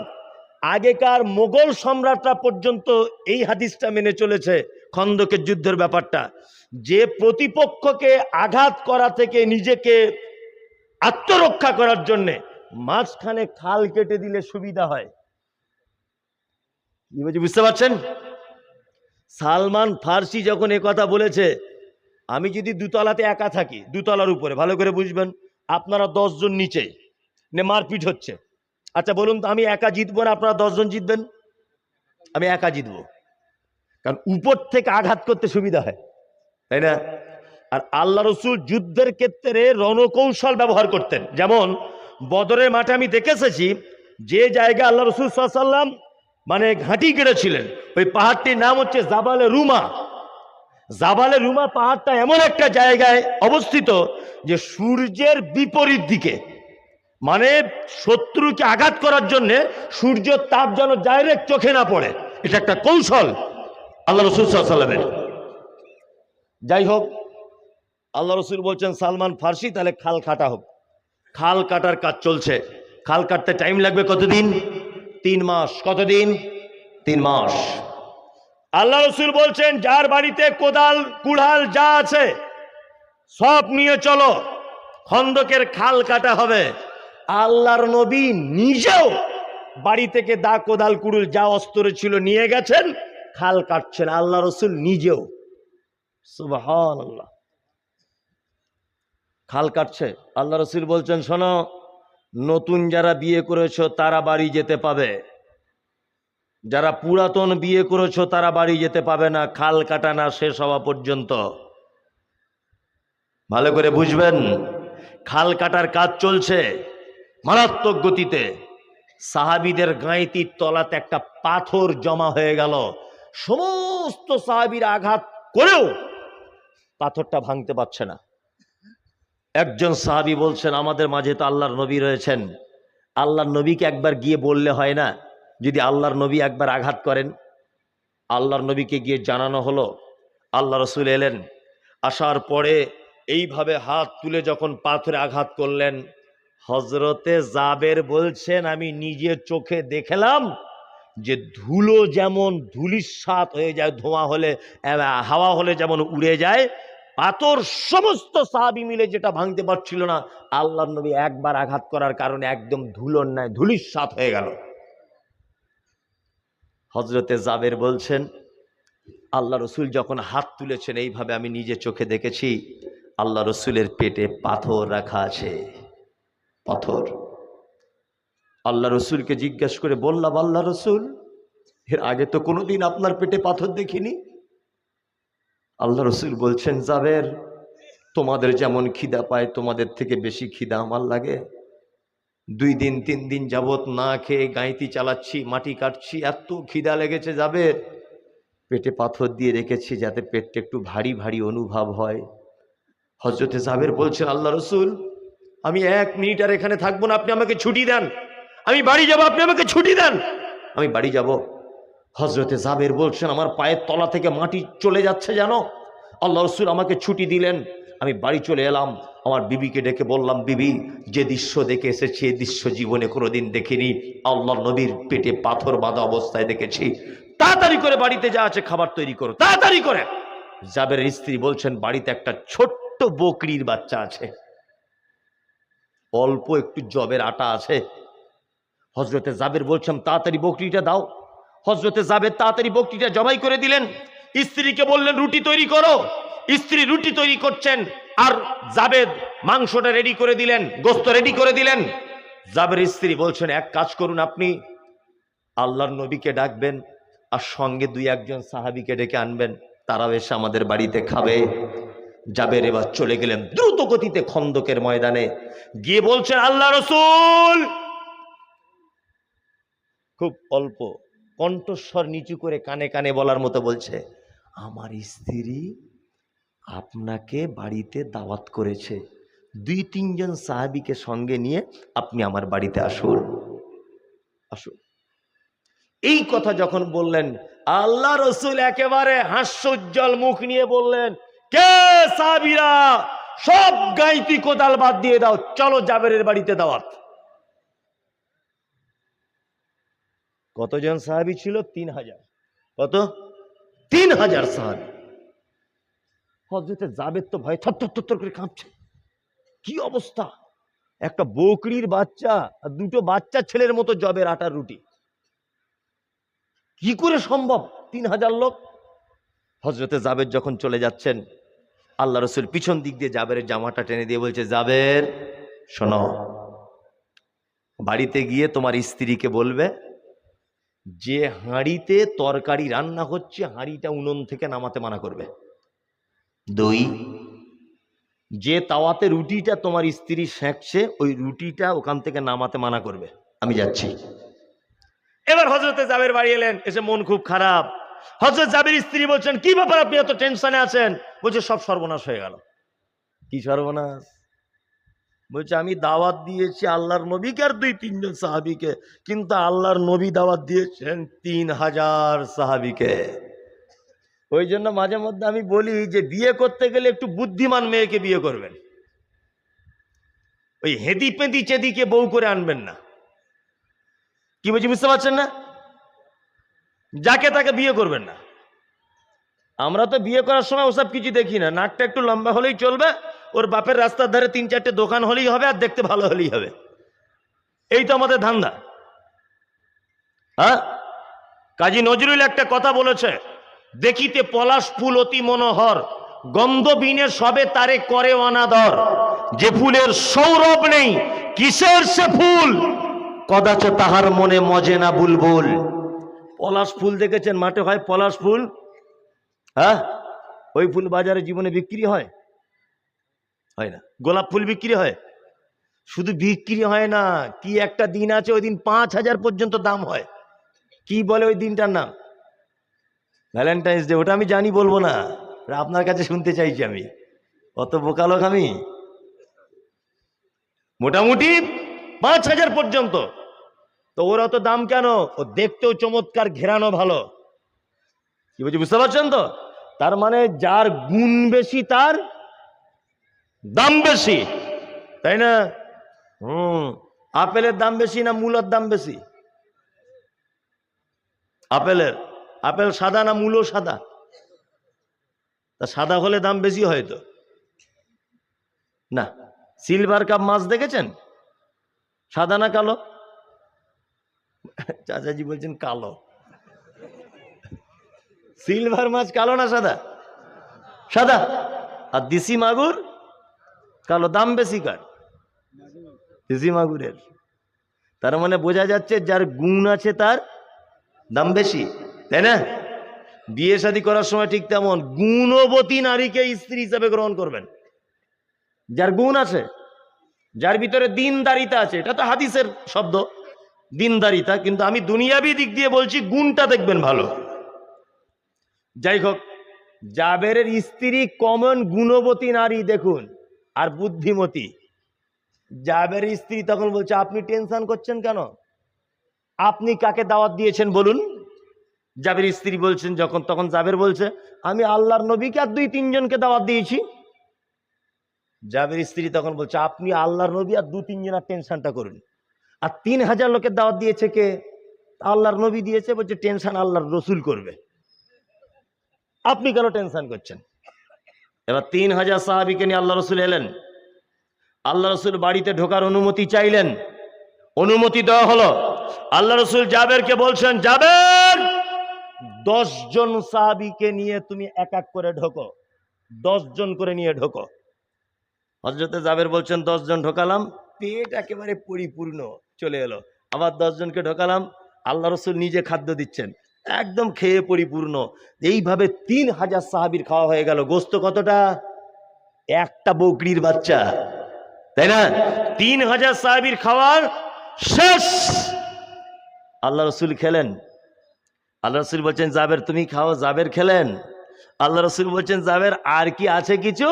আগেকার মোগল সম্রাটরা পর্যন্ত এই হাদিসটা মেনে চলেছে, খন্দকের যুদ্ধের ব্যাপারটা, যে প্রতিপক্ষকে আঘাত করা থেকে নিজেকে আত্মরক্ষা করার জন্য মাঝখানে খাল কেটে দিলে সুবিধা হয়। কি বলছি বুঝতে পারছেন? সালমান ফার্সি যখন এ কথা বলেছে, আমি যদি দুতলাতে একা থাকি, দুতলার উপরে, ভালো করে বুঝবেন, আপনারা 10 জন নিচে, মারপিট হচ্ছে। আচ্ছা বলুন তো, আমি একা জিতবো না আপনারা 10 জন জিতবেন? আমি একা জিতবো, কারণ উপর থেকে আঘাত করতে সুবিধা হয়, তাই না? আর আল্লাহ রসুল যুদ্ধের ক্ষেত্রে রণকৌশল ব্যবহার করতেন। যেমন বদরের মাঠে আমি দেখে এসেছি, যে জায়গায় আল্লাহ রসুল সাল্লাল্লাহু আলাইহি ওয়াসাল্লাম মানে ঘাঁটি গেড়েছিলেন, ওই পাহাড়টির নাম হচ্ছে জাবালে রুমা। জাবালে রুমা পাহাড়টা এমন একটা জায়গায় অবস্থিত যে সূর্যের বিপরীত দিকে, মানে শত্রুকে আঘাত করার জন্য সূর্যের তাপ যেন ডাইরেক্ট চোখে না পড়ে। এটা একটা কৌশল আল্লাহ রসুল সাল্লাল্লাহু আলাইহি ওয়াসাল্লামের। যাই হোক, আল্লাহ রসুল বলছেন সালমান ফার্সি, তাহলে খাল কাটা হোক। খাল কাটার কাজ চলছে। খাল কাটতে টাইম লাগবে কতদিন? 3 মাস। কতদিন? 3 মাস। আল্লাহ রসুল বলছেন যার বাড়িতে কোদাল কুড়াল যা আছে সব নিয়ে চলো, খন্দকের খাল কাটা হবে। আল্লাহর নবী নিজেও বাড়ি থেকে দা কোদাল কুড়ুল যা অস্ত্র ছিল নিয়ে গেছেন, খাল কাটছেন আল্লাহ রসুল নিজেও। সুবহানাল্লাহ। খাল কাটছে। আল্লাহ রসুল বলছেন শোনো, নতুন যারা বিয়ে করেছো তারা বাড়ি যেতে পাবে, যারা পুরাতন বিয়ে করেছো তারা বাড়ি যেতে পাবে না, খাল কাটা না শেষ হওয়া পর্যন্ত। ভালো করে বুঝবেন, খাল কাটার কাজ চলছে মারাত্মক গতিতে। সাহাবীদের গাঁইতির তলাতে একটা পাথর জমা হয়ে গেল। সমস্ত সাহাবীর আঘাত করেও পাথরটা ভাঙতে পারছে না। একজন সাহাবী বলছেন আমাদের মাঝে তো আল্লাহর নবী রয়েছেন, আল্লাহর নবীকে একবার গিয়ে বললে হয় না, যদি আল্লাহর নবী একবার আঘাত করেন। আল্লাহর নবীকে গিয়ে জানানো হলো। আল্লাহ রসুল এলেন, আসার পরে এইভাবে হাত তুলে যখন পাথরে আঘাত করলেন, হজরতে জাবের বলছেন আমি নিজের চোখে দেখলাম যে ধুলো যেমন ধূলিসাৎ হয়ে যায়, ধোঁয়া হলে, হাওয়া হলে যেমন উড়ে যায়, পাথর সমস্ত সাহাবী মিলে যেটা ভাঙতে পারছিল না, আল্লাহর নবী একবার আঘাত করার কারণে একদম ধুলোর ন্যায় ধূলিসাৎ হয়ে গেল। হযরতে জাবের বলছেন, আল্লাহ রসুল যখন হাত তুলেছেন এইভাবে আমি নিজে চোখে দেখেছি, আল্লাহ রসুলের পেটে পাথর রাখা আছে, পাথর। আল্লাহ রসুলকে জিজ্ঞেস করে বললাম, আল্লাহ রসুল, এর আগে তো কোনোদিন আপনার পেটে পাথর দেখিনি। আল্লাহ রসুল বলছেন, জাবের, তোমাদের যেমন খিদা পায় তোমাদের থেকে বেশি খিদা আমার লাগে। 2 দিন 3 দিন যাবত না খেয়ে গাঁইতি চালাচ্ছি, মাটি কাটছি, এত খিদা লেগেছে জাবের, পেটে পাথর দিয়ে রেখেছি যাতে পেটটা একটু ভারী ভারী অনুভব হয়। হযরতে জাবের বলছেন, আল্লাহ রসুল, আমি 1 মিনিট আর এখানে থাকবো না, আপনি আমাকে ছুটি দেন, আমি বাড়ি যাব, আপনি আমাকে ছুটি দেন, আমি বাড়ি যাব। হযরতে জাবের বলছেন, আমার পায়ের তলা থেকে মাটি চলে যাচ্ছে জানো। আল্লাহ রসুল আমাকে ছুটি দিলেন, আমি বাড়ি চলে এলাম। আমার বিবিকে ডেকে বললাম, বিবি, যে দৃশ্য দেখে এসেছি এই দৃশ্য জীবনে কোনোদিন দেখিনি, আল্লাহ নবীর পেটে পাথর বাঁধা অবস্থায় দেখেছি, তাড়াতাড়ি করে বাড়িতে যা আছে খাবার তৈরি করো, তাড়াতাড়ি করে। জাবেরের স্ত্রী বলছেন, বাড়িতে একটা ছোট্ট বকরির বাচ্চা আছে, অল্প একটু জবের আটা আছে। হযরতে জাবের বলছেন, তাড়াতাড়ি বকরিটা দাও। হযরতে জাবের তাড়াতাড়ি বকরিটা জবাই করে দিলেন, স্ত্রীকে বললেন, রুটি তৈরি করো। স্ত্রী রুটি তৈরি করছেন, আর জাবেদ মাংসটা রেডি করে দিলেন, গোশত রেডি করে দিলেন। জাবের স্ত্রী বলছেন, এক কাজ করুন, আপনি আল্লাহর নবীকে ডাকবেন আর সঙ্গে 2-1 সাহাবীকে ডেকে আনবেন, তারাও এসে আমাদের বাড়িতে খাবে। জাবের এবার চলে গেলেন দ্রুত গতিতে খন্দকের ময়দানে, গিয়ে বলছেন, আল্লাহ রসুল, খুব অল্প কণ্ঠস্বর নিচু করে কানে কানে বলার মতো বলছে, আমার স্ত্রী আপনাকে বাড়িতে দাওয়াত করেছে, 2-3 জন সাহাবীকে সঙ্গে নিয়ে আপনি আমার বাড়িতে আসুন, আসুন। এই কথা যখন বললেন, আল্লাহ রসুল একেবারে হাস্যোজ্জ্বল মুখ নিয়ে বললেন, কে সাহাবীরা, সব গাইতি কোদাল বাদ দিয়ে দাও, চলো জাবেরের বাড়িতে দাওয়াত। কতজন সাহাবী ছিল? 3000। কত? 3000 সাহাবী। হযরতে জাবের তো ভয় থরথর করে কাঁপছে, কি অবস্থা, একটা বকরির বাচ্চা আর 2টো বাচ্চা ছেলের মতো জবের আটার রুটি, কি করে সম্ভব? 3000 লোক। হযরতে জাবের যখন চলে যাচ্ছেন, আল্লাহ রসুল পিছন দিক দিয়ে জাবেরের জামাটা টেনে দিয়ে বলছে, জাবের শোনো, বাড়িতে গিয়ে তোমার স্ত্রীকে বলবে যে হাঁড়িতে তরকারি রান্না হচ্ছে, হাঁড়িটা উনুন থেকে নামাতে মানা করবে। 2, যে তাওয়াতে রুটিটা তোমার স্ত্রী সেঁকছে, ওই রুটিটা ওখান থেকে নামাতে মানা করবে। আমি যাচ্ছি। এবার হযরতে জাবের বাড়ি এলেন, এসে মন খুব খারাপ। হযরত জাবের স্ত্রী বলছেন, কি ব্যাপার, আপনি এত টেনশনে আছেন? বলছে, সব সর্বনাশ হয়ে গেল। কি সর্বনাশ? বলছে, আমি দাওয়াত দিয়েছি আল্লাহর নবীকে আর 2-3 জন সাহাবীকে, কিন্তু আল্লাহর নবী দাওয়াত দিয়েছেন 3000 সাহাবীকে। ওই জন্য মাঝে মধ্যে আমি বলি যে বিয়ে করতে গেলে একটু বুদ্ধিমান মেয়েকে বিয়ে করবেন, ওই হেদি পেঁদি চেদিকে বউ করে আনবেন না। কি বলছি বুঝতে পারছেন না? যাকে তাকে বিয়ে করবেন না। আমরা তো বিয়ে করার সময় ওসব কিছু দেখি না, নাকটা একটু লম্বা হলেই চলবে, ওর বাপের রাস্তার ধারে 3-4টে দোকান হলেই হবে, আর দেখতে ভালো হলেই হবে, এই তো আমাদের ধান্দা। হ্যাঁ, কাজী নজরুল একটা কথা বলেছে, দেখিতে পলাশ ফুল অতি মনোহর, গন্ধ বিনে সবে তারে করে অনাদর, যে ফুলের সৌরভ নেই কিসের সে ফুল, কদাচ তাহার মনে মজে না বুলবুল। পলাশ ফুল দেখেছেন মাঠে হয় পলাশ ফুল? হ্যাঁ, ওই ফুল বাজারে জীবনে বিক্রি হয়? হয় না। গোলাপ ফুল বিক্রি হয়? শুধু বিক্রি হয় না, কি একটা দিন আছে, ওই দিন 5000 পর্যন্ত দাম হয়। কি বলে ওই দিনটার নাম? Valentine's day. ওটা আমি জানি, বলবো না, আপনার কাছে শুনতে চাইছি আমি, অত বোকা লোক আমি। মোটামুটি 5000 পর্যন্ত। তো ওর অত দাম কেন? ও দেখতেও চমৎকার, ঘেরানো ভালো। কি বলছি বুঝতে পারছেন তো? তার মানে যার গুণ বেশি তার দাম বেশি, তাই না? আপেলের দাম বেশি না মূলার দাম বেশি? আপেলের, আপেল সাদা না মূলো সাদা? তা সাদা হলে দাম বেশি হয়তো না। সিলভার কাপ মাছ দেখেছেন? সাদা না কালো? চাচাজি বলছেন কালো। সিলভার মাছ কালো না সাদা? সাদা। আর দেশি মাগুর কালো। দাম বেশি কার? দেশি মাগুরের। তার মানে বোঝা যাচ্ছে যার গুণ আছে তার দাম বেশি, তাই না? বিয়ে শাদী করার সময় ঠিক তেমন গুণবতী নারীকে স্ত্রী হিসেবে গ্রহণ করবেন, যার গুণ আছে, যার ভিতরে দিনদারিতা আছে। এটা তো হাদিসের শব্দ, দিনদারিতা, কিন্তু আমি দুনিয়াবি দিক দিয়ে বলছি গুণটা দেখবেন ভালো। যাই হোক, জাবেরের স্ত্রী কমন গুণবতী নারী দেখুন, আর বুদ্ধিমতী। জাবেরের স্ত্রী তখন বলছে, আপনি টেনশন করছেন কেন? আপনি কাকে দাওয়াত দিয়েছেন বলুন? জাবের স্ত্রী বলছেন যখন, তখন জাবের বলছে, আমি আল্লাহর নবীকে আর 2-3 জনকে দাওয়াত দিয়েছি। জাবের স্ত্রী তখন বলছে, আপনি আল্লাহর নবী আর 2-3 জনের টেনশনটা করুন। আর 3000 লোকের দাওয়াত দিয়েছে কে? আল্লাহর নবী দিয়েছে। বলছে টেনশন আল্লাহর রসুল করবে, আপনি কেন টেনশন করছেন? এবার 3000 সাহাবীকে নিয়ে আল্লাহ রসুল এলেন। আল্লাহ রসুল বাড়িতে ঢোকার অনুমতি চাইলেন, অনুমতি দেওয়া হলো। আল্লাহ রসুল জাবেরকে বলছেন, জাবের 10 জন সাহাবীকে নিয়ে তুমি এক এক করে ঢোকো, 10 জন করে নিয়ে ঢোকো। হযরতে জাবের বলছেন 10 জন ঢোকালাম, পেট একেবারে পরিপূর্ণ চলে এলো। আবার 10 জনকে ঢোকালাম, আল্লাহ রসুল নিজে খাদ্য দিচ্ছেন, একদম খেয়ে পরিপূর্ণ। এইভাবে 3000 সাহাবীর খাওয়া হয়ে গেল। গোস্ত কতটা? একটা বকরির বাচ্চা, তাই না? 3000 সাহাবীর খাওয়ার শেষ। আল্লাহ রসুল খেলেন। আল্লাহ রসুল বলছেন, জাবের তুমি খাও। জাবের খেলেন। আল্লাহ রসুল বলছেন, জাবের আর কি আছে কিছু?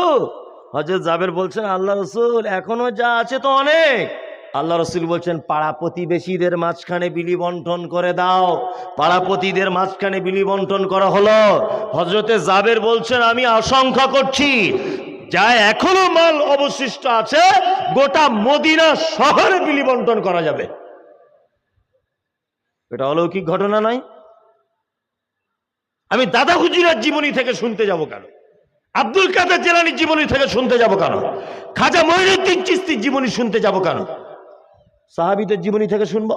হযরত জাবের বলছেন, আল্লাহ রসুল এখনো যা আছে তো অনেক। আল্লাহ রসুল বলছেন, পাড়া প্রতিবেশীদের মাঝখানে বিলি বন্টন করে দাও। পাড়া প্রতিদের মাঝখানে বিলি বন্টন করা হলো। হযরতে জাবের বলছেন, আমি আশঙ্কা করছি যা এখনো মাল অবশিষ্ট আছে গোটা মদিনা শহরে বিলি বন্টন করা যাবে। এটা অলৌকিক ঘটনা নয়? আমি দাদা হুজুরের জীবনী থেকে শুনতে যাব কেন? আব্দুল কাদের জিলানীর জীবনী থেকে শুনতে যাব কেন? খাজা মঈনুদ্দিন চিশতির জীবনী শুনতে যাব কেন? সাহাবীদের জীবনী থেকে শুনবো।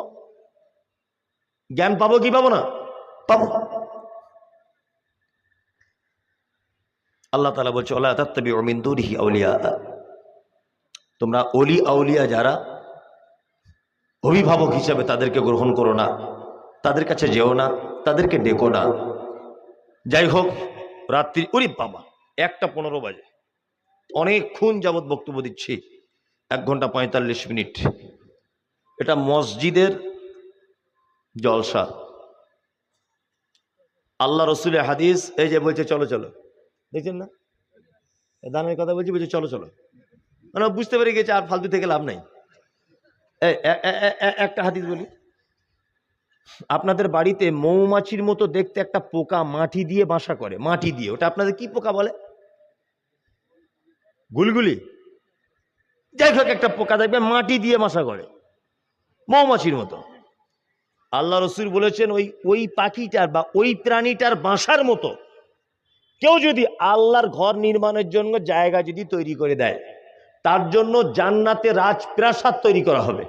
জ্ঞান পাবো কি পাবো না? পাবো। আল্লাহ তাআলা বলছে, ওয়ালা তাত্তাবিউ মিন দুনিহি আউলিয়া, তোমরা ওলি আউলিয়া যারা অভিভাবক হিসেবে তাদেরকে গ্রহণ করো না, তাদের কাছে যেও না, তাদেরকে ডেকো না। যাই হোক, রাত্রি, ওরে বাবা 1:15 বাজে, অনেকক্ষণ যাবৎ বক্তব্য দিচ্ছি, 1 ঘন্টা 45 মিনিট। এটা মসজিদের জলসা। আল্লাহ রসুলের হাদিস, এই যে বলছে চলো চলো, দেখছেন না? দানের কথা বলছি, বলছে চলো চলো, মানে বুঝতে পেরে গেছে আর ফালতু থেকে লাভ নাই। একটা হাদিস বলি, আপনাদের বাড়িতে মৌমাছির মতো দেখতে একটা পোকা মাটি দিয়ে বাসা করে, মাটি দিয়ে। ওটা আপনাদের কি পোকা বলে? গুলগুলি? যাই হোক, একটা পোকা দেখবে মাটি দিয়ে বাসা করে, মৌমাছির মতো। আল্লাহ রসুল বলেছেন, ওই পাখিটার বা ওই প্রাণীটার বাসার মতো কেউ যদি আল্লাহর ঘর নির্মাণের জন্য জায়গা যদি তৈরি করে দেয়, তার জন্য জান্নাতে রাজপ্রাসাদ তৈরি করা হবে।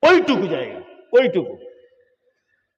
ওইটুকু জায়গা, ওইটুকু।